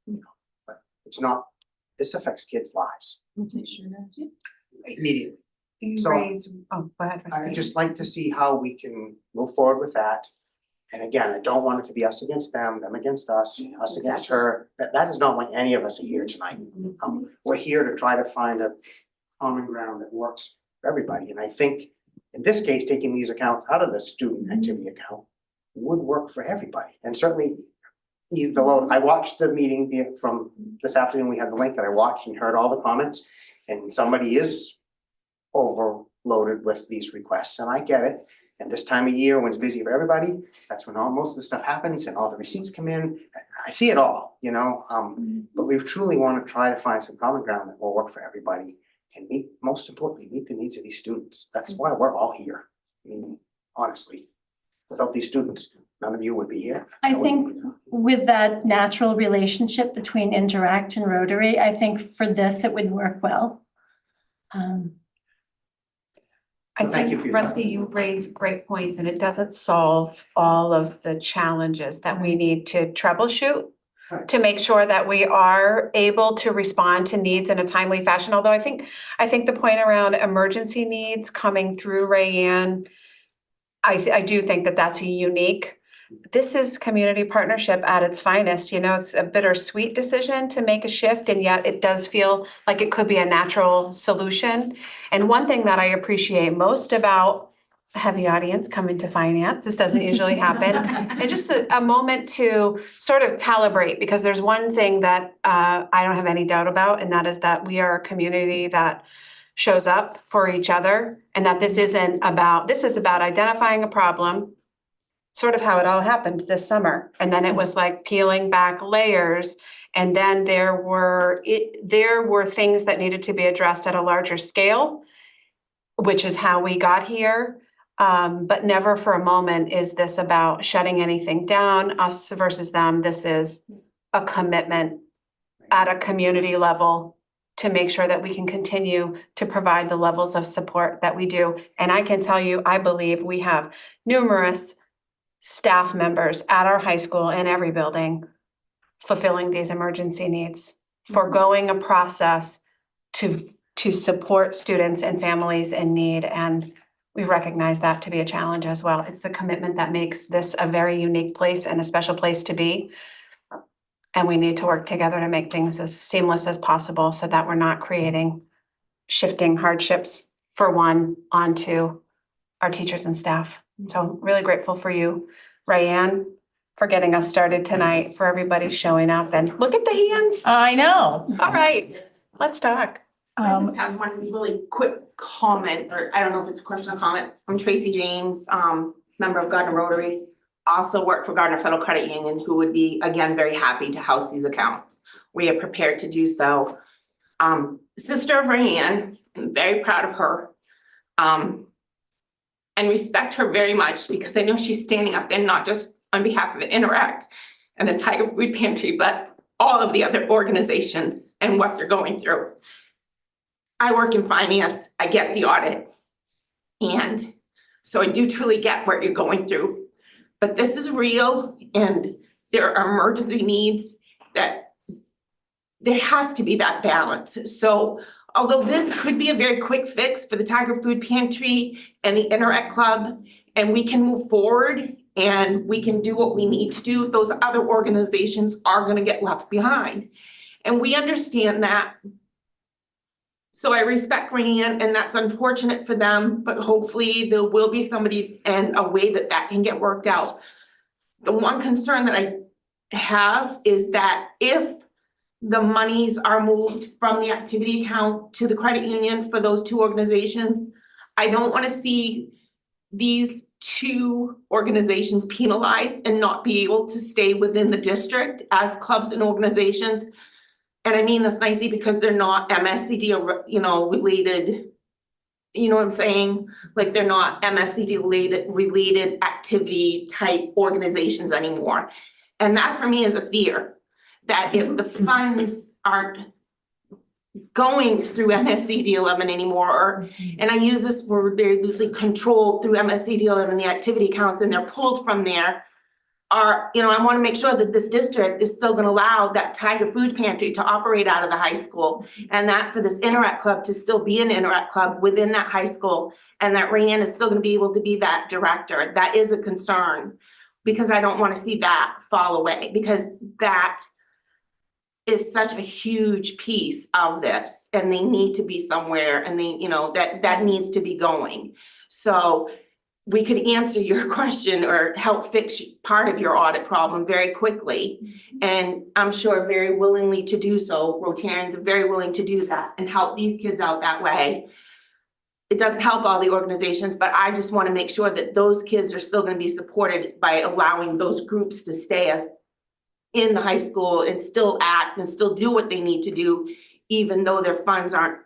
you know, but it's not, this affects kids' lives immediately. You So- raise, oh, go ahead, I'd Rusty. just like to see how we can move forward with that. And again, I don't want it to be us against them against us against her. That is not why any of us are here tonight. We're here to try to find a common ground that works for everybody. And I think in this case, taking these accounts out of the student activity account would work for everybody and certainly ease the load. I watched the meeting from this afternoon. We had the link that I watched and heard all the comments, and somebody is overloaded with these requests, and I get it. And this time of year, when it's busy for everybody, that's when most of the stuff happens and all the receipts come in. I see it all, you know, but we truly want to try to find some common ground that will work for everybody and most importantly, meet the needs of these students. That's why we're all here. I mean, honestly, without these students, none of you would be here. I think with that natural relationship between Interact and Rotary, I think for this, it would work well. I Thank you think, for your time. Rusty, you raise great points, and it doesn't solve all of the challenges that we need to troubleshoot to make sure that we are able to respond to needs in a timely fashion. Although I think the point around emergency needs coming through Rayanne, I do think that that's a unique. This is community partnership at its finest. You know, it's a bittersweet decision to make a shift, and yet it does feel like it could be a natural solution. And one thing that I appreciate most about a heavy audience coming to finance, this doesn't usually happen, and just a moment to sort of calibrate, because there's one thing that I don't have any doubt about, and that is that we are a community that shows up for each other, and that this is about identifying a problem, sort of how it all happened this summer. And then it was like peeling back layers. And then there were things that needed to be addressed at a larger scale, which is how we got here. But never for a moment is this about shutting anything down, us versus them. This is a commitment at a community level to make sure that we can continue to provide the levels of support that we do. And I can tell you, I believe we have numerous staff members at our high school in every building fulfilling these emergency needs, foregoing a process to support students and families in need. And we recognize that to be a challenge as well. It's the commitment that makes this a very unique place and a special place to be. And we need to work together to make things as seamless as possible so that we're not creating shifting hardships for one onto our teachers and staff. So really grateful for you, Rayanne, for getting us started tonight, for everybody showing up, and look at the hands. I know. All right, let's talk. I just have one really quick comment, or I don't know if it's a question or comment. I'm Tracy James, member of Gardner Rotary. Also work for Gardner Federal Credit Union, who would be, again, very happy to house these accounts. We are prepared to do so. Sister of Rayanne, I'm very proud of her. And respect her very much, because I know she's standing up there not just on behalf of Interact and the Tiger Food Pantry, but all of the other organizations and what they're going through. I work in finance, I get the audit. And so I do truly get what you're going through. But this is real, and there are emergency needs that there has to be that balance. So although this could be a very quick fix for the Tiger Food Pantry and the Interact Club, and we can move forward and we can do what we need to do, those other organizations are gonna get left behind. And we understand that. So I respect Rayanne, and that's unfortunate for them, but hopefully there will be somebody and a way that that can get worked out. The one concern that I have is that if the monies are moved from the activity account to the credit union for those two organizations, I don't wanna see these two organizations penalized and not be able to stay within the district as clubs and organizations. And I mean this nicely because they're not MSCD or, related, you know what I'm saying? Like they're not MSCD related activity type organizations anymore. And that for me is a fear, that if the funds aren't going through MSAD11 anymore, or, and I use this word very loosely, controlled through MSAD11, the activity accounts, and they're pulled from there, I wanna make sure that this district is still gonna allow that Tiger Food Pantry to operate out of the high school, and that for this Interact Club to still be an Interact Club within that high school, and that Rayanne is still gonna be able to be that director. That is a concern, because I don't wanna see that fall away, because that is such a huge piece of this, and they need to be somewhere, and that needs to be going. So we could answer your question or help fix part of your audit problem very quickly. And I'm sure very willingly to do so. Rotarians are very willing to do that and help these kids out that way. It doesn't help all the organizations, but I just want to make sure that those kids are still going to be supported by allowing those groups to stay as in the high school and still act and still do what they need to do, even though their funds aren't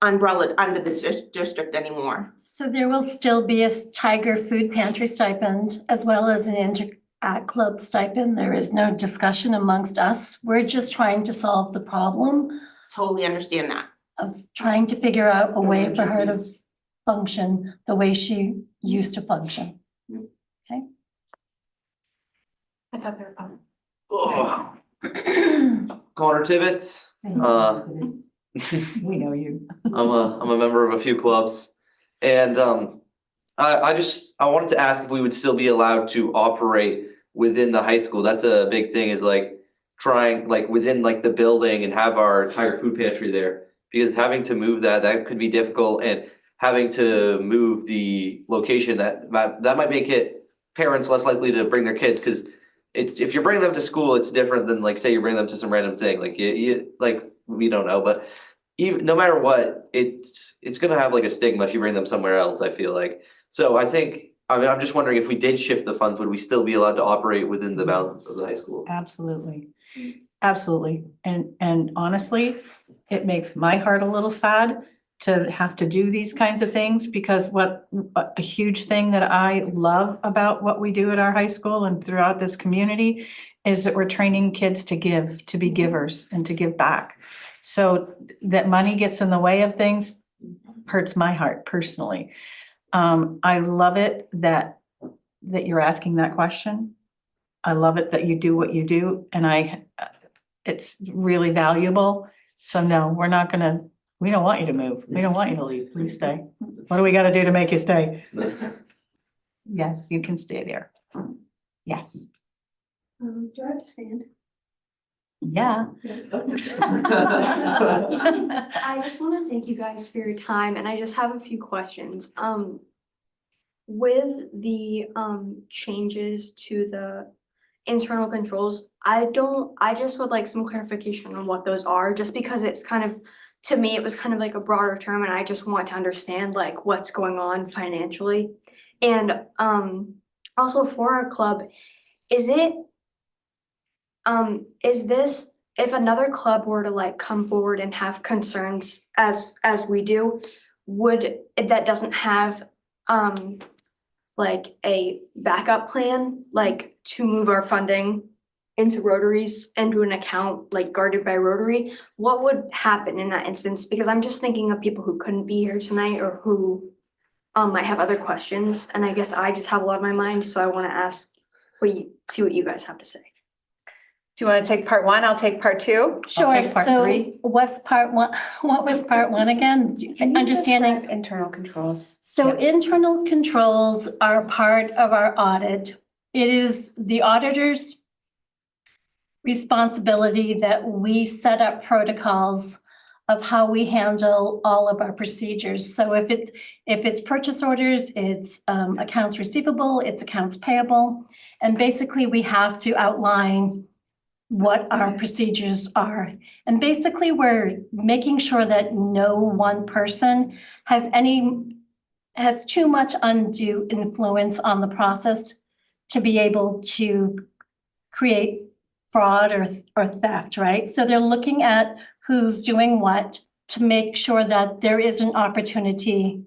umbrellaed under the district anymore. So there will still be a Tiger Food Pantry stipend as well as an Interact Club stipend. There is no discussion amongst us. We're just trying to solve the problem Totally understand that. of trying to figure out a way for her to Emergencies. function the way she used to function. Okay? I thought they were fun. Oh, Connor Tibbetts. We know you. I'm a member of a few clubs, and I wanted to ask if we would still be allowed to operate within the high school. That's a big thing, is like trying like within like the building and have our Tiger Food Pantry there, because having to move that could be difficult, and having to move the location that might make it parents less likely to bring their kids, because it's, if you're bringing them to school, it's different than like say you bring them to some random thing like you like we don't know, but even no matter what, it's gonna have like a stigma if you bring them somewhere else, I feel like. So I'm just wondering, if we did shift the funds, would we still be allowed to operate within the bounds of the high school? Absolutely. Absolutely. And honestly, it makes my heart a little sad to have to do these kinds of things, because a huge thing that I love about what we do at our high school and throughout this community is that we're training kids to give, to be givers and to give back. So that money gets in the way of things hurts my heart personally. I love it that you're asking that question. I love it that you do what you do, and it's really valuable. So no, we don't want you to move. We don't want you to leave. Please stay. What do we gotta do to make you stay? Yes, you can stay there. Yes. Do I have to stand? Yeah. I just want to thank you guys for your time, and I just have a few questions. With the changes to the internal controls, I just would like some clarification on what those are, just because it's kind of, to me, it was kind of like a broader term, and I just want to understand like what's going on financially. And also for our club, is this, if another club were to like come forward and have concerns as we do, that doesn't have like a backup plan, like to move our funding into Rotaries, into an account like guarded by Rotary, what would happen in that instance? Because I'm just thinking of people who couldn't be here tonight or who might have other questions, and I guess I just have a lot on my mind, so I want to see what you guys have to say. Do you want to take part one? I'll take part two. Sure, take part so three. what's part one, what was part one again? Can you Understanding. describe internal controls? So internal controls are part of our audit. It is the auditor's responsibility that we set up protocols of how we handle all of our procedures. So if it's purchase orders, it's accounts receivable, it's accounts payable. And basically, we have to outline what our procedures are. And basically, we're making sure that no one person has too much undue influence on the process to be able to create fraud or theft, right? So they're looking at who's doing what to make sure that there is an opportunity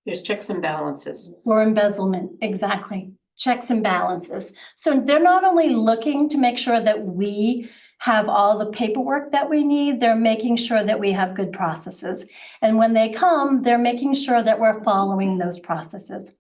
There's checks and balances. for embezzlement, exactly. Checks and balances. So they're not only looking to make sure that we have all the paperwork that we need, they're making sure that we have good processes. And when they come, they're making sure that we're following those processes.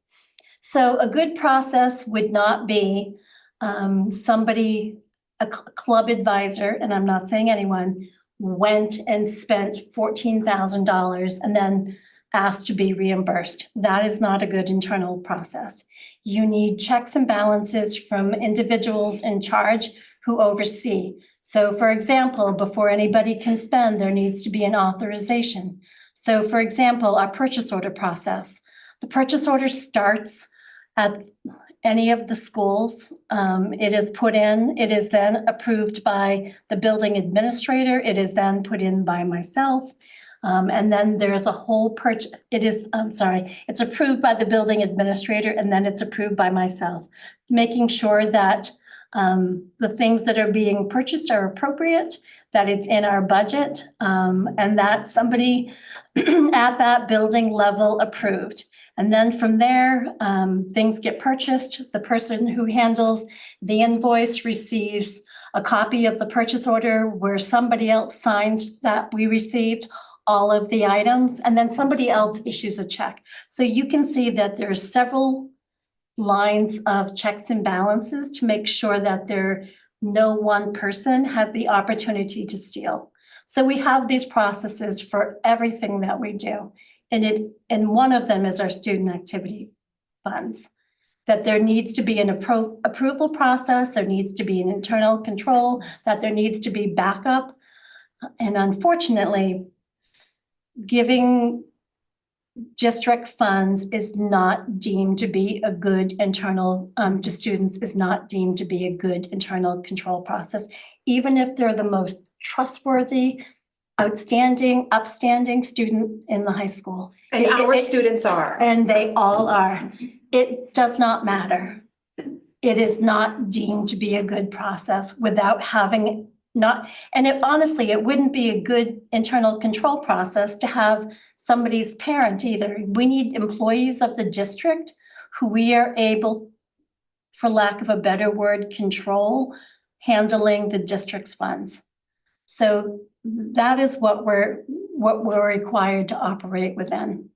So a good process would not be a club advisor, and I'm not saying anyone, went and spent $14,000 and then asked to be reimbursed. That is not a good internal process. You need checks and balances from individuals in charge who oversee. So for example, before anybody can spend, there needs to be an authorization. So for example, our purchase order process. The purchase order starts at any of the schools. It is put in, it is then approved by the building administrator, it is then put in by myself. And then there's a whole it's approved by the building administrator and then it's approved by myself, making sure that the things that are being purchased are appropriate, that it's in our budget, and that somebody at that building level approved. And then from there, things get purchased. The person who handles the invoice receives a copy of the purchase order where somebody else signs that we received all of the items, and then somebody else issues a check. So you can see that there are several lines of checks and balances to make sure that no one person has the opportunity to steal. So we have these processes for everything that we do. And one of them is our student activity funds. That there needs to be an approval process, there needs to be an internal control, that there needs to be backup. And unfortunately, giving district funds is not deemed to be a good internal, to students is not deemed to be a good internal control process, even if they're the most trustworthy, outstanding, upstanding student in the high school. And our students are. And they all are. It does not matter. It is not deemed to be a good process without having honestly, it wouldn't be a good internal control process to have somebody's parent either. We need employees of the district who we are able, for lack of a better word, control, handling the district's funds. So that is what we're required to operate within.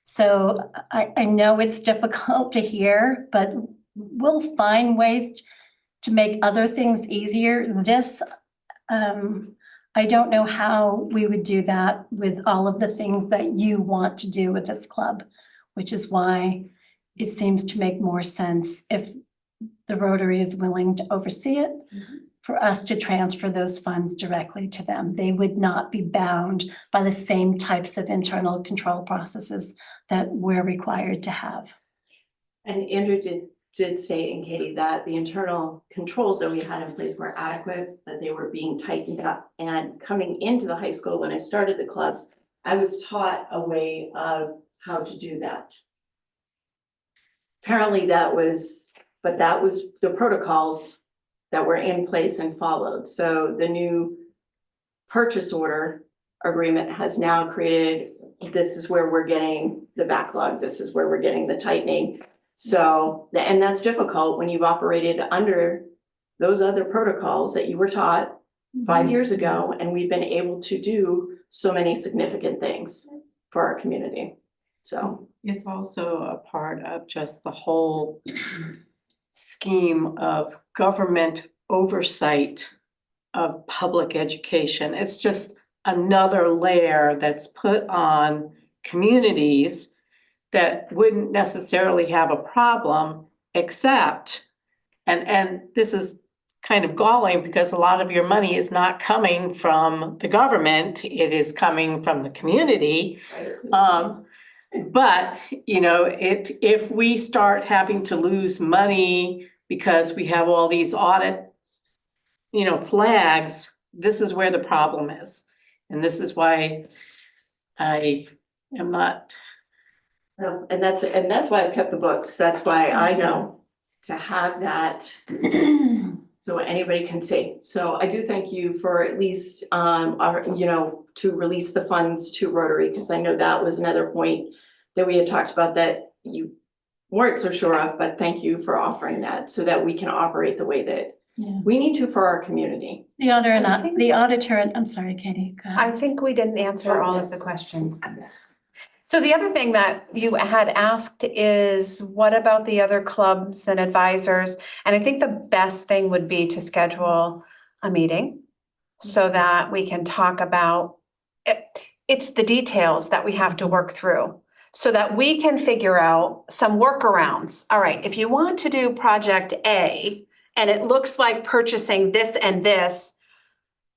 So I know it's difficult to hear, but we'll find ways to make other things easier. I don't know how we would do that with all of the things that you want to do with this club, which is why it seems to make more sense if the Rotary is willing to oversee it, for us to transfer those funds directly to them. They would not be bound by the same types of internal control processes that we're required to have. And Andrew did say, and Katie, that the internal controls that we had in place were adequate, that they were being tightened up. And coming into the high school, when I started the clubs, I was taught a way of how to do that. Apparently that was the protocols that were in place and followed. So the new purchase order agreement has now created, this is where we're getting the backlog, this is where we're getting the tightening. So, and that's difficult when you've operated under those other protocols that you were taught 5 years ago, and we've been able to do so many significant things for our community. So It's also a part of just the whole scheme of government oversight of public education. It's just another layer that's put on communities that wouldn't necessarily have a problem, except, and this is kind of galling because a lot of your money is not coming from the government, it is coming from the community. But, you know, if we start having to lose money because we have all these audit, you know, flags, this is where the problem is. And this is why I am not. No, and that's why I've kept the books. That's why I know to have that so anybody can see. So I do thank you for at least to release the funds to Rotary, because I know that was another point that we had talked about that you weren't so sure of, but thank you for offering that so that we can operate the way that we need to for our community. The auditor, I'm sorry, Katie, go ahead. I think we didn't answer all of the question. So the other thing that you had asked is, what about the other clubs and advisors? And I think the best thing would be to schedule a meeting so that we can talk about it. It's the details that we have to work through so that we can figure out some workarounds. All right, if you want to do project A and it looks like purchasing this and this,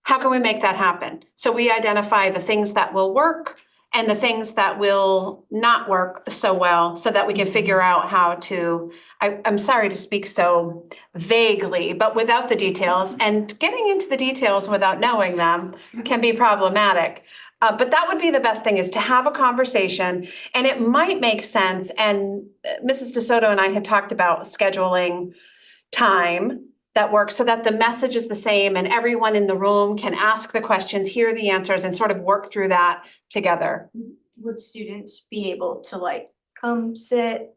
how can we make that happen? So we identify the things that will work and the things that will not work so well, so that we can figure out how to, I'm sorry to speak so vaguely, but without the details, and getting into the details without knowing them can be problematic. But that would be the best thing, is to have a conversation, and it might make sense. And Mrs. DeSoto and I had talked about scheduling time that works so that the message is the same and everyone in the room can ask the questions, hear the answers, and sort of work through that together. Would students be able to like come sit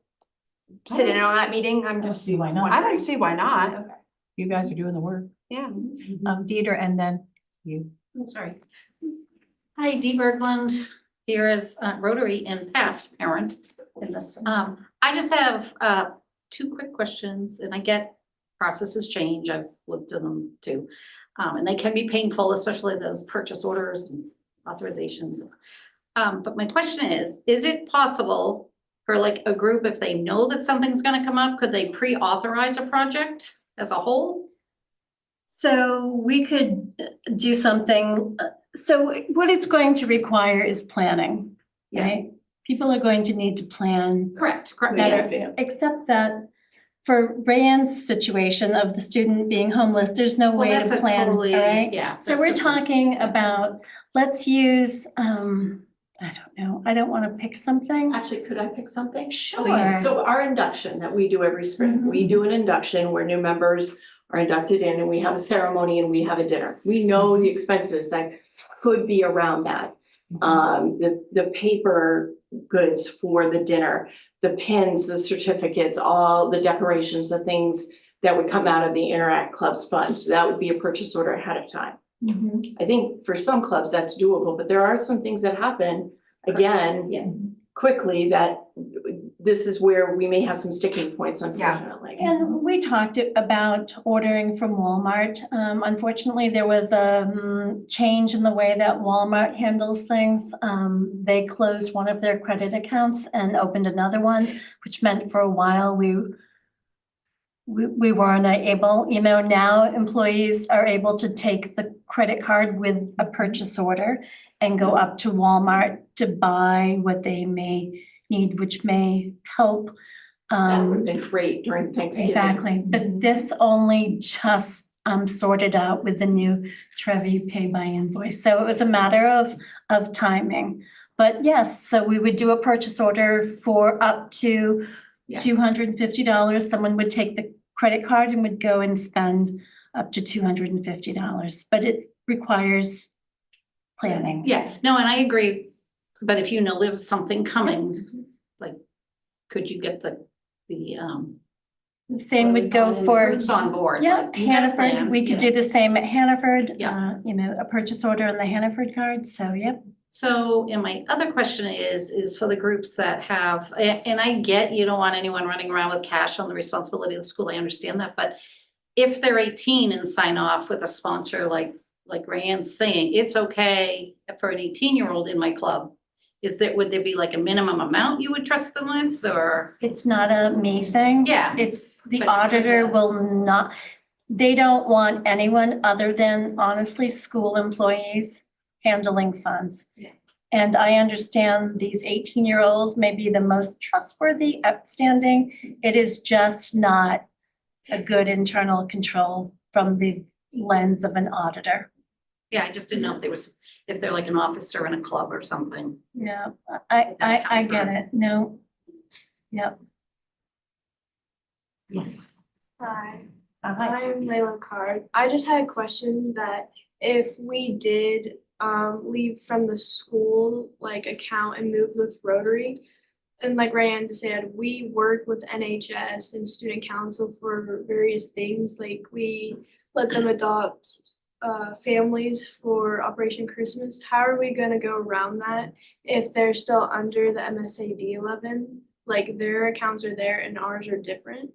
in on that meeting? I'm just. See why not? I don't see why not. You guys are doing the work. Yeah. Deidre, and then you. I'm sorry. Hi, Dee Berglund, here as Rotary and past parent in this. I just have two quick questions, and I get processes change. I've looked at them too. And they can be painful, especially those purchase orders and authorizations. But my question is it possible for like a group, if they know that something's gonna come up, could they pre-authorize a project as a whole? So we could do something, so what it's going to require is planning, right? People are going to need to plan. Correct, better, yes. except that for Rand's situation of the student being homeless, there's no way to plan, all right? Yeah. So that's we're different. talking about, let's use, I don't know, I don't want to pick something. Actually, could I pick something? Sure. So our induction that we do every spring, we do an induction where new members are inducted in, and we have a ceremony and we have a dinner. We know the expenses that could be around that. The paper goods for the dinner, the pins, the certificates, all the decorations, the things that would come out of the Interact Club's fund. So that would be a purchase order ahead of time. I think for some clubs that's doable, but there are some things that happen again quickly that this is where we may have some sticking points, unfortunately. And we talked about ordering from Walmart. Unfortunately, there was a change in the way that Walmart handles things. They closed one of their credit accounts and opened another one, which meant for a while we weren't able, now employees are able to take the credit card with a purchase order and go up to Walmart to buy what they may need, which may help. That would have been great during Thanksgiving. Exactly, but this only just sorted out with the new Trevi pay by invoice. So it was a matter of timing. But yes, so we would do a purchase order for up to $250. Someone would take the credit card and would go and spend up to $250, but it requires planning. Yes, no, and I agree, but if you know there's something coming, like, could you get the Same would go for, groups on board? yeah, like, you have a Hannaford, plan, we you could know. do the same at Hannaford. Yeah. A purchase order on the Hannaford card, so yep. So, and my other question is for the groups that have, and I get you don't want anyone running around with cash on the responsibility of the school, I understand that, but if they're 18 and sign off with a sponsor like Rayanne's saying, it's okay for an 18-year-old in my club. Would there be like a minimum amount you would trust them with, or? It's not a me thing. Yeah. It's, the But- auditor will not, they don't want anyone other than honestly school employees handling funds. Yeah. And I understand these 18-year-olds may be the most trustworthy, upstanding. It is just not a good internal control from the lens of an auditor. Yeah, I just didn't know if they're like an officer in a club or something. Yeah, I get it. No. Yep. Yes. Hi, Hi. I'm Layla Card. I just had a question that if we did leave from the school like account and move with Rotary, and like Rayanne said, we work with NHS and student council for various things, like we let them adopt families for Operation Christmas. How are we gonna go around that if they're still under the MSAD11? Like their accounts are there and ours are different?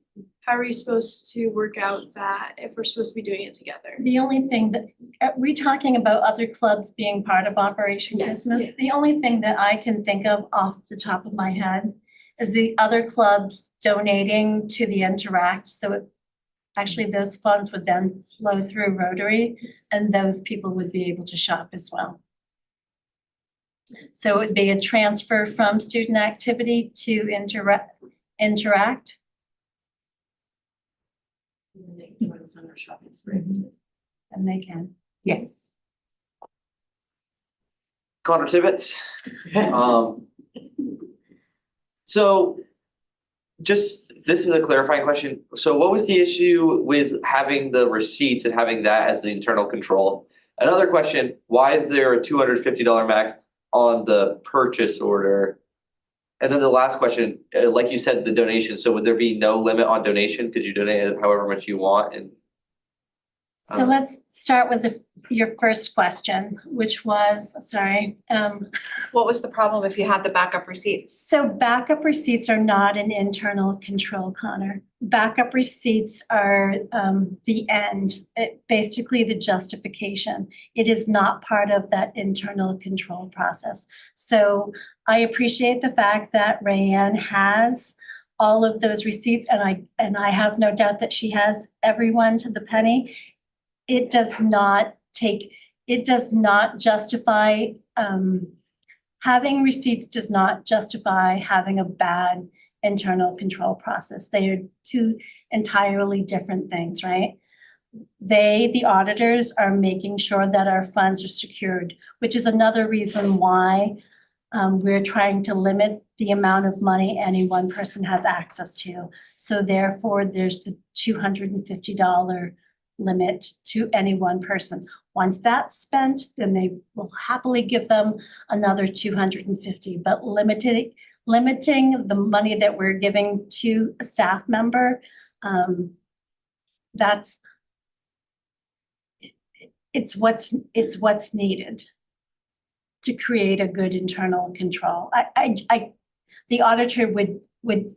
How are we supposed to work out that if we're supposed to be doing it together? The only thing that, are we talking about other clubs being part of Operation Yes, Christmas? The only thing that I can think of off the top of my head is the other clubs donating to the Interact. So actually those funds would then flow through Rotary and those people would be able to shop as well. So it would be a transfer from student activity to Interact. And they can. Yes. Connor Tibbetts. So just, this is a clarifying question. So what was the issue with having the receipts and having that as the internal control? Another question, why is there a $250 max on the purchase order? And then the last question, like you said, the donation. So would there be no limit on donation? Could you donate however much you want? And So let's start with your first question, which was, sorry. What was the problem if you had the backup receipts? So backup receipts are not an internal control, Connor. Backup receipts are the end, basically the justification. It is not part of that internal control process. So I appreciate the fact that Rayanne has all of those receipts, and I have no doubt that she has everyone to the penny. It does not justify, having receipts does not justify having a bad internal control process. They are two entirely different things, right? The auditors are making sure that our funds are secured, which is another reason why we're trying to limit the amount of money any one person has access to. So therefore, there's the $250 limit to any one person. Once that's spent, then they will happily give them another $250, but limiting the money that we're giving to a staff member, it's what's needed to create a good internal control. The auditor would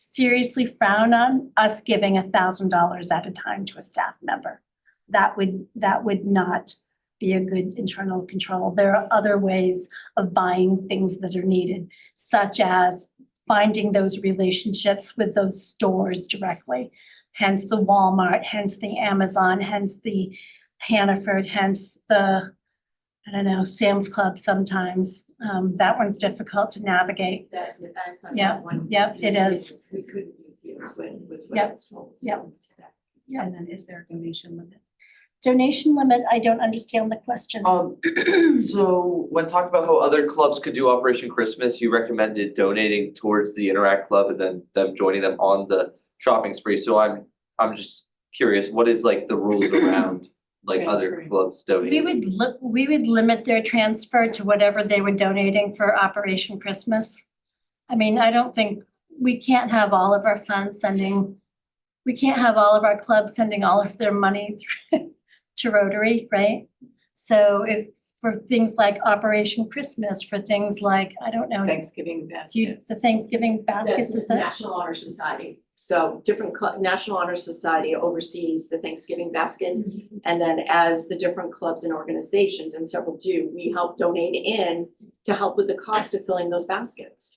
seriously frown on us giving $1,000 at a time to a staff member. That would not be a good internal control. There are other ways of buying things that are needed, such as finding those relationships with those stores directly, hence the Walmart, hence the Amazon, hence the Hannaford, hence the, I don't know, Sam's Club sometimes. That one's difficult to navigate. Yep, it is. We couldn't use Yep, yep. And then is there a donation limit? Donation limit, I don't understand the question. So when talking about how other clubs could do Operation Christmas, you recommended donating towards the Interact Club and then them joining them on the shopping spree. So I'm just curious, what is like the rules around like other clubs donating? We would limit their transfer to whatever they were donating for Operation Christmas. I mean, I don't think, we can't have all of our funds we can't have all of our clubs sending all of their money to Rotary, right? So if, for things like Operation Christmas, for things like, I don't know. Thanksgiving baskets. The Thanksgiving baskets, That's is that? National Honor Society. So different National Honor Society oversees the Thanksgiving baskets. And then as the different clubs and organizations, and several do, we help donate in to help with the cost of filling those baskets.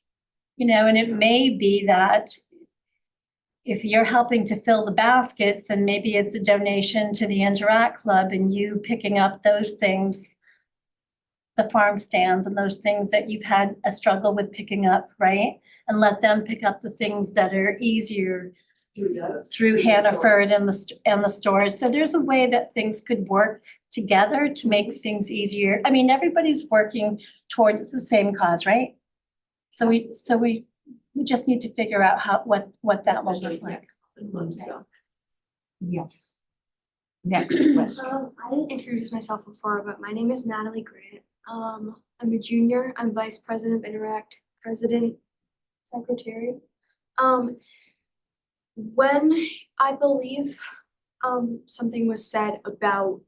You know, and it may be that if you're helping to fill the baskets, then maybe it's a donation to the Interact Club and you picking up those things, the farm stands and those things that you've had a struggle with picking up, right? And let them pick up the things that are easier through Hannaford and the stores. So there's a way that things could work together to make things easier. I mean, everybody's working towards the same cause, right? So we just need to figure out what that will look like. So. Yes. Next question. I didn't introduce myself before, but my name is Natalie Grant. I'm a junior. I'm vice president of Interact, president, secretary. When I believe something was said about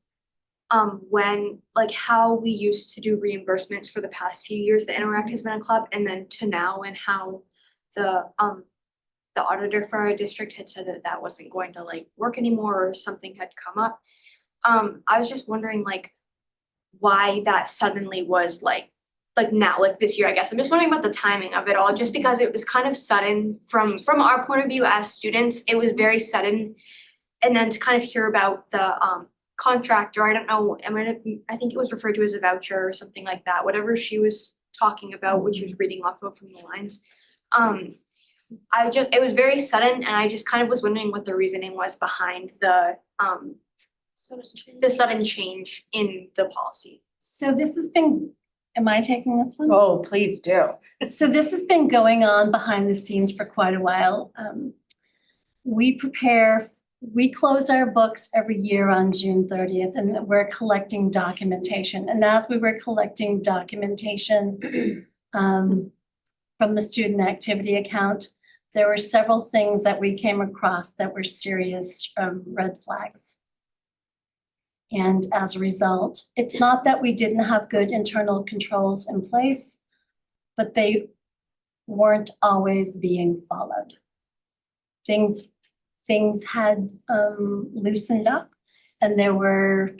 when, like, how we used to do reimbursements for the past few years that Interact has been a club, and then to now, and how the auditor for our district had said that wasn't going to like work anymore, or something had come up. I was just wondering like why that suddenly was like now, like this year, I guess. I'm just wondering about the timing of it all, just because it was kind of sudden from our point of view as students. It was very sudden. And then to kind of hear about the contractor, I don't know, I think it was referred to as a voucher or something like that, whatever she was talking about, which she was reading off of from the lines. It was very sudden, and I just kind of was wondering what the reasoning was behind the sudden change in the policy. So this has been, am I taking this one? Oh, please do. So this has been going on behind the scenes for quite a while. We close our books every year on June 30th, and we're collecting documentation. And as we were collecting documentation from the student activity account, there were several things that we came across that were serious red flags. And as a result, it's not that we didn't have good internal controls in place, but they weren't always being followed. Things had loosened up, and there were,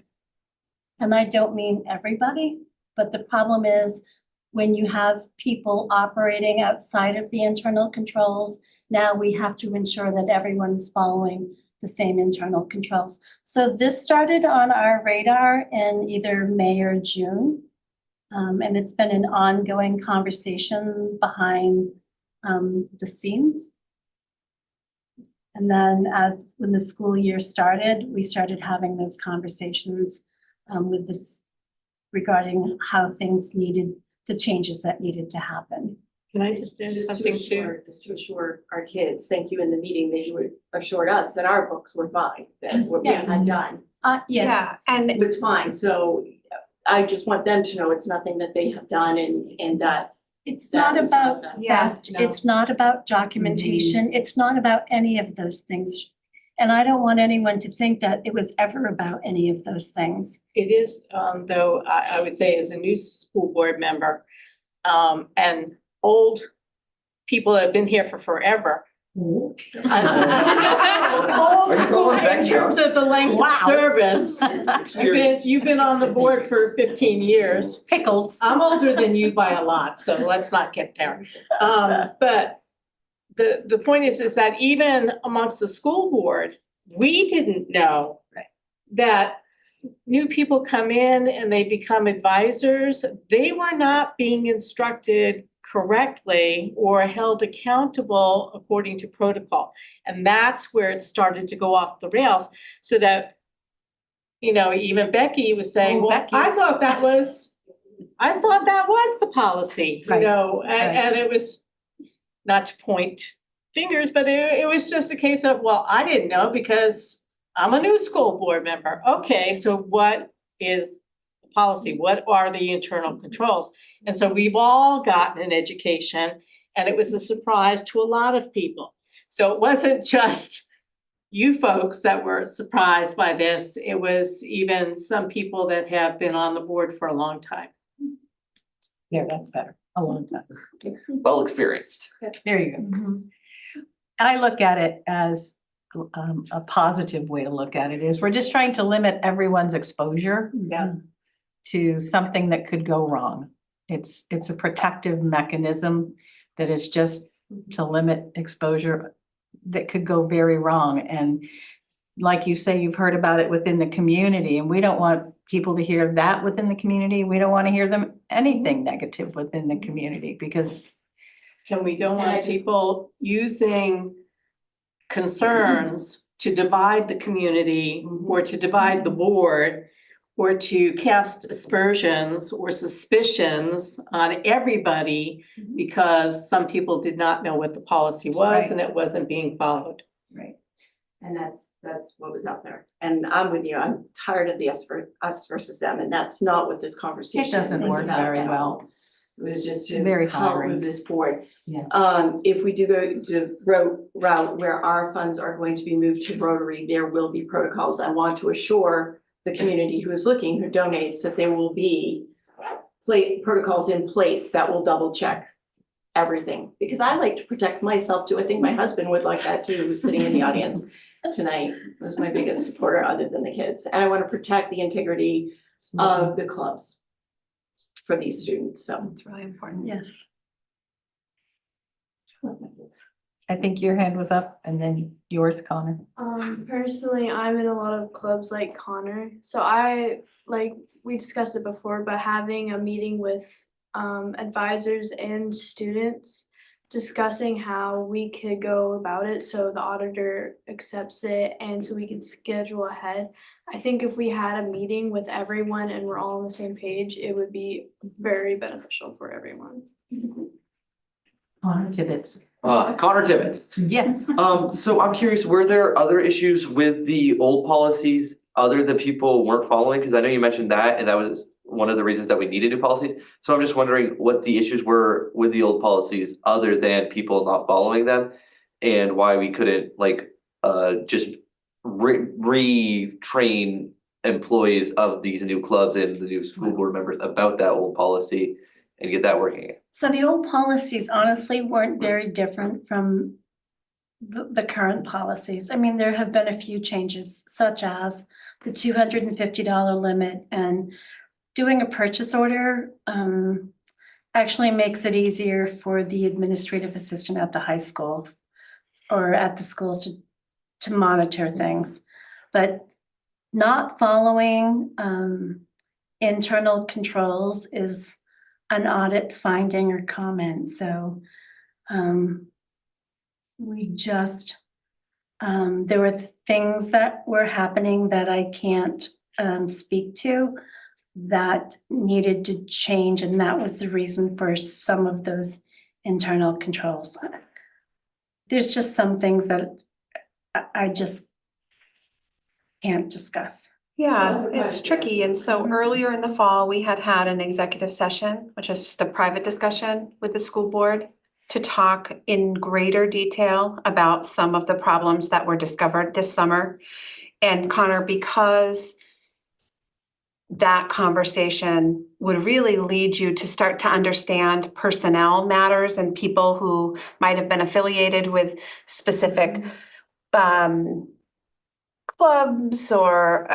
and I don't mean everybody, but the problem is when you have people operating outside of the internal controls, now we have to ensure that everyone is following the same internal controls. So this started on our radar in either May or June. And it's been an ongoing conversation behind the scenes. And then when the school year started, we started having those conversations with this regarding how things needed, the changes that needed to happen. Can I just add something too? Just to assure our kids, thank you in the meeting, they assured us that our books were fine, that what we Yes. had done Yes, Yeah, and was fine. So I just want them to know it's nothing that they have done and that it's that not was not about done. theft, No. it's not about documentation, it's not about any of those things. And I don't want anyone to think that it was ever about any of those things. It is, though, I would say as a new school board member, and old people that have been here for forever. Old Are you school going back in terms of the length of Wow. service. You've been on the board for 15 years. Pickled. I'm older than you by a lot, so let's not get there. But the point is that even amongst the school board, we didn't know that new people come in and they become advisors. They were not being instructed correctly or held accountable according to protocol. And that's where it started to go off the rails, so that, even Becky was saying, Oh, well, Becky. I thought that was the policy, Right, and it was, not to point fingers, but it was just a case of, well, I didn't know because I'm a new school board member. Okay, so what is the policy? What are the internal controls? And so we've all gotten an education, and it was a surprise to a lot of people. So it wasn't just you folks that were surprised by this. It was even some people that have been on the board for a long time. Yeah, that's better. A long time. Well experienced. There you go. I look at it as a positive way to look at it is we're just trying to limit everyone's exposure to something that could go wrong. It's a protective mechanism that is just to limit exposure that could go very wrong. And like you say, you've heard about it within the community, and we don't want people to hear that within the community. We don't want to hear them anything negative within the community because And we don't And I want just- people using concerns to divide the community or to divide the board or to cast aspersions or suspicions on everybody because some people did not know what the policy was and it wasn't being followed. Right. And that's what was out there. And I'm with you. I'm tired of the us versus them, and that's not what this conversation doesn't was work about very at well. all. It was just to Very help tiring. move this forward. Yeah. If we do go to route where our funds are going to be moved to Rotary, there will be protocols. I want to assure the community who is looking, who donates, that there will be protocols in place that will double check everything. Because I like to protect myself too. I think my husband would like that too, who's sitting in the audience tonight, was my biggest supporter other than the kids. And I want to protect the integrity of the clubs for these students, so. It's really important. Yes. I think your hand was up and then yours, Connor. Personally, I'm in a lot of clubs like Connor. So we discussed it before, but having a meeting with advisors and students discussing how we could go about it so the auditor accepts it and so we can schedule ahead. I think if we had a meeting with everyone and we're all on the same page, it would be very beneficial for everyone. Connor Tibbetts. Connor Tibbetts. Yes. So I'm curious, were there other issues with the old policies other than people weren't following? Because I know you mentioned that, and that was one of the reasons that we needed new policies. So I'm just wondering what the issues were with the old policies other than people not following them, and why we couldn't just retrain employees of these new clubs and the new school board members about that old policy and get that working. So the old policies honestly weren't very different from the current policies. I mean, there have been a few changes, such as the $250 limit, and doing a purchase order actually makes it easier for the administrative assistant at the high school or at the schools to monitor things. But not following internal controls is an audit finding or comment. So we just, there were things that were happening that I can't speak to that needed to change, and that was the reason for some of those internal controls. There's just some things that I just can't discuss. Yeah, it's tricky. And so earlier in the fall, we had an executive session, which is just a private discussion with the school board to talk in greater detail about some of the problems that were discovered this summer. And Connor, because that conversation would really lead you to start to understand personnel matters and people who might have been affiliated with specific clubs or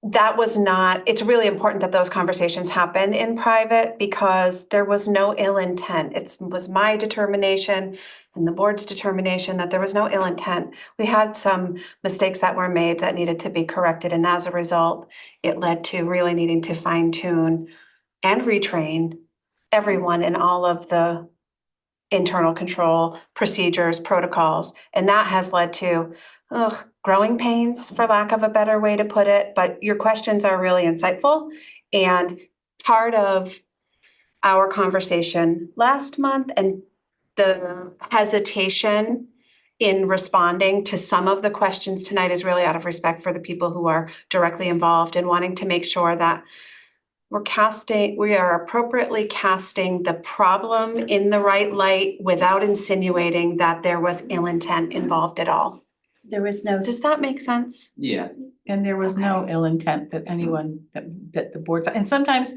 that was not, it's really important that those conversations happen in private because there was no ill intent. It was my determination and the board's determination that there was no ill intent. We had some mistakes that were made that needed to be corrected. And as a result, it led to really needing to fine tune and retrain everyone in all of the internal control procedures, protocols. And that has led to growing pains, for lack of a better way to put it. But your questions are really insightful. And part of our conversation last month and the hesitation in responding to some of the questions tonight is really out of respect for the people who are directly involved and wanting to make sure that we are appropriately casting the problem in the right light without insinuating that there was ill intent involved at all. There was no, Does that make sense? Yeah. And there was no ill intent that anyone, that the boards, and sometimes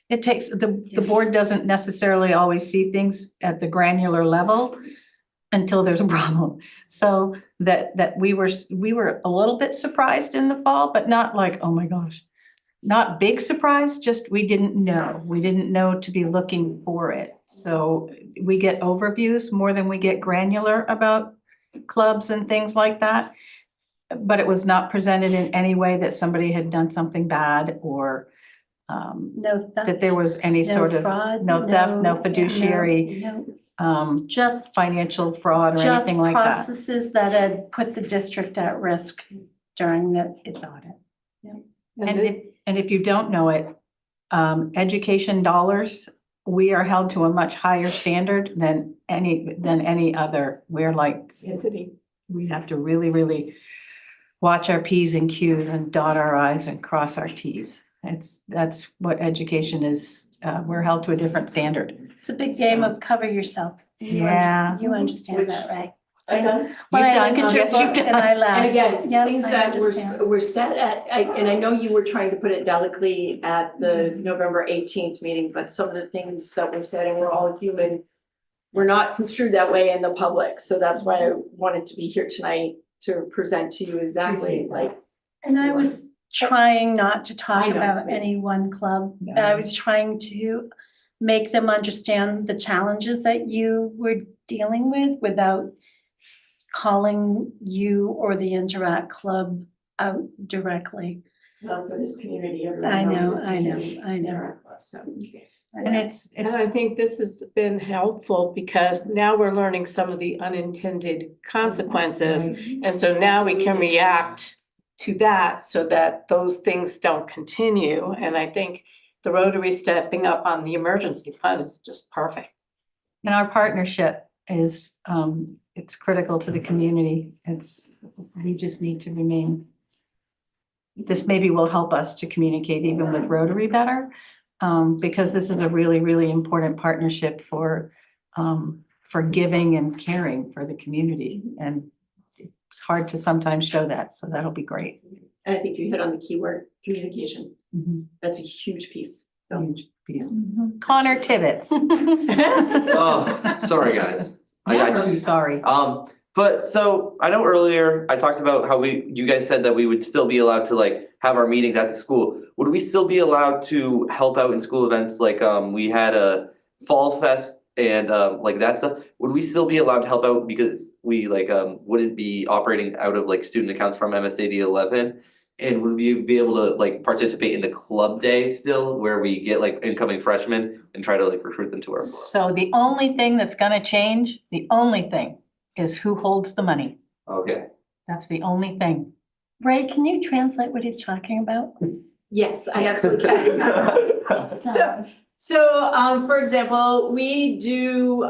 it takes, the board doesn't necessarily always see things at the granular level. until there's a problem. So that we were a little bit surprised in the fall, but not like, oh my gosh. Not big surprise, just we didn't know. We didn't know to be looking for it. So we get overviews more than we get granular about clubs and things like that. But it was not presented in any way that somebody had done something bad or No theft. that there was any No sort of, fraud, no theft, no no- fiduciary, No, just financial fraud or just anything like that. processes that had put the district at risk during its audit. And if you don't know it, education dollars, we are held to a much higher standard than any other. We're like, Entity. we have to really, really watch our Ps and Qs and dot our Is and cross our Ts. That's what education is. We're held to a different standard. It's a big game of cover yourself. You understand that, right? I done? When You've I done- look at your yes, you've book done. and I laugh. And again, Yep, things I that understand. we're set at, and I know you were trying to put it delicately at the November 18th meeting, but some of the things that we're setting, we're all human. We're not construed that way in the public, so that's why I wanted to be here tonight to present to you exactly like. And I was trying not to I talk know. about any one club. No. I was trying to make them understand the challenges that you were dealing with without calling you or the Interact Club out directly. For this community, I everyone know, knows it's I know, me. I know. So, yes. And it's And I think this has been helpful because now we're learning some of the unintended consequences. And so now we can react to that so that those things don't continue. And I think the Rotary stepping up on the emergency fund is just perfect. And our partnership is, it's critical to the community. We just need to remain. This maybe will help us to communicate even with Rotary better, because this is a really, really important partnership for giving and caring for the community. And it's hard to sometimes show that, so that'll be great. And I think you hit on the keyword, communication. Mhm. That's a huge piece. So, Huge piece. Connor Tibbetts. Oh, sorry, guys. I'm sorry. But so I know earlier I talked about how you guys said that we would still be allowed to like have our meetings at the school. Would we still be allowed to help out in school events? Like, we had a fall fest and, like that stuff. Would we still be allowed to help out because we like, wouldn't be operating out of like student accounts from MSAD11? And would we be able to like participate in the club day still where we get like incoming freshmen and try to like recruit them to our club? So the only thing that's gonna change, the only thing is who holds the money. Okay. That's the only thing. Ray, can you translate what he's talking about? yes, I absolutely can. So, for example, we do,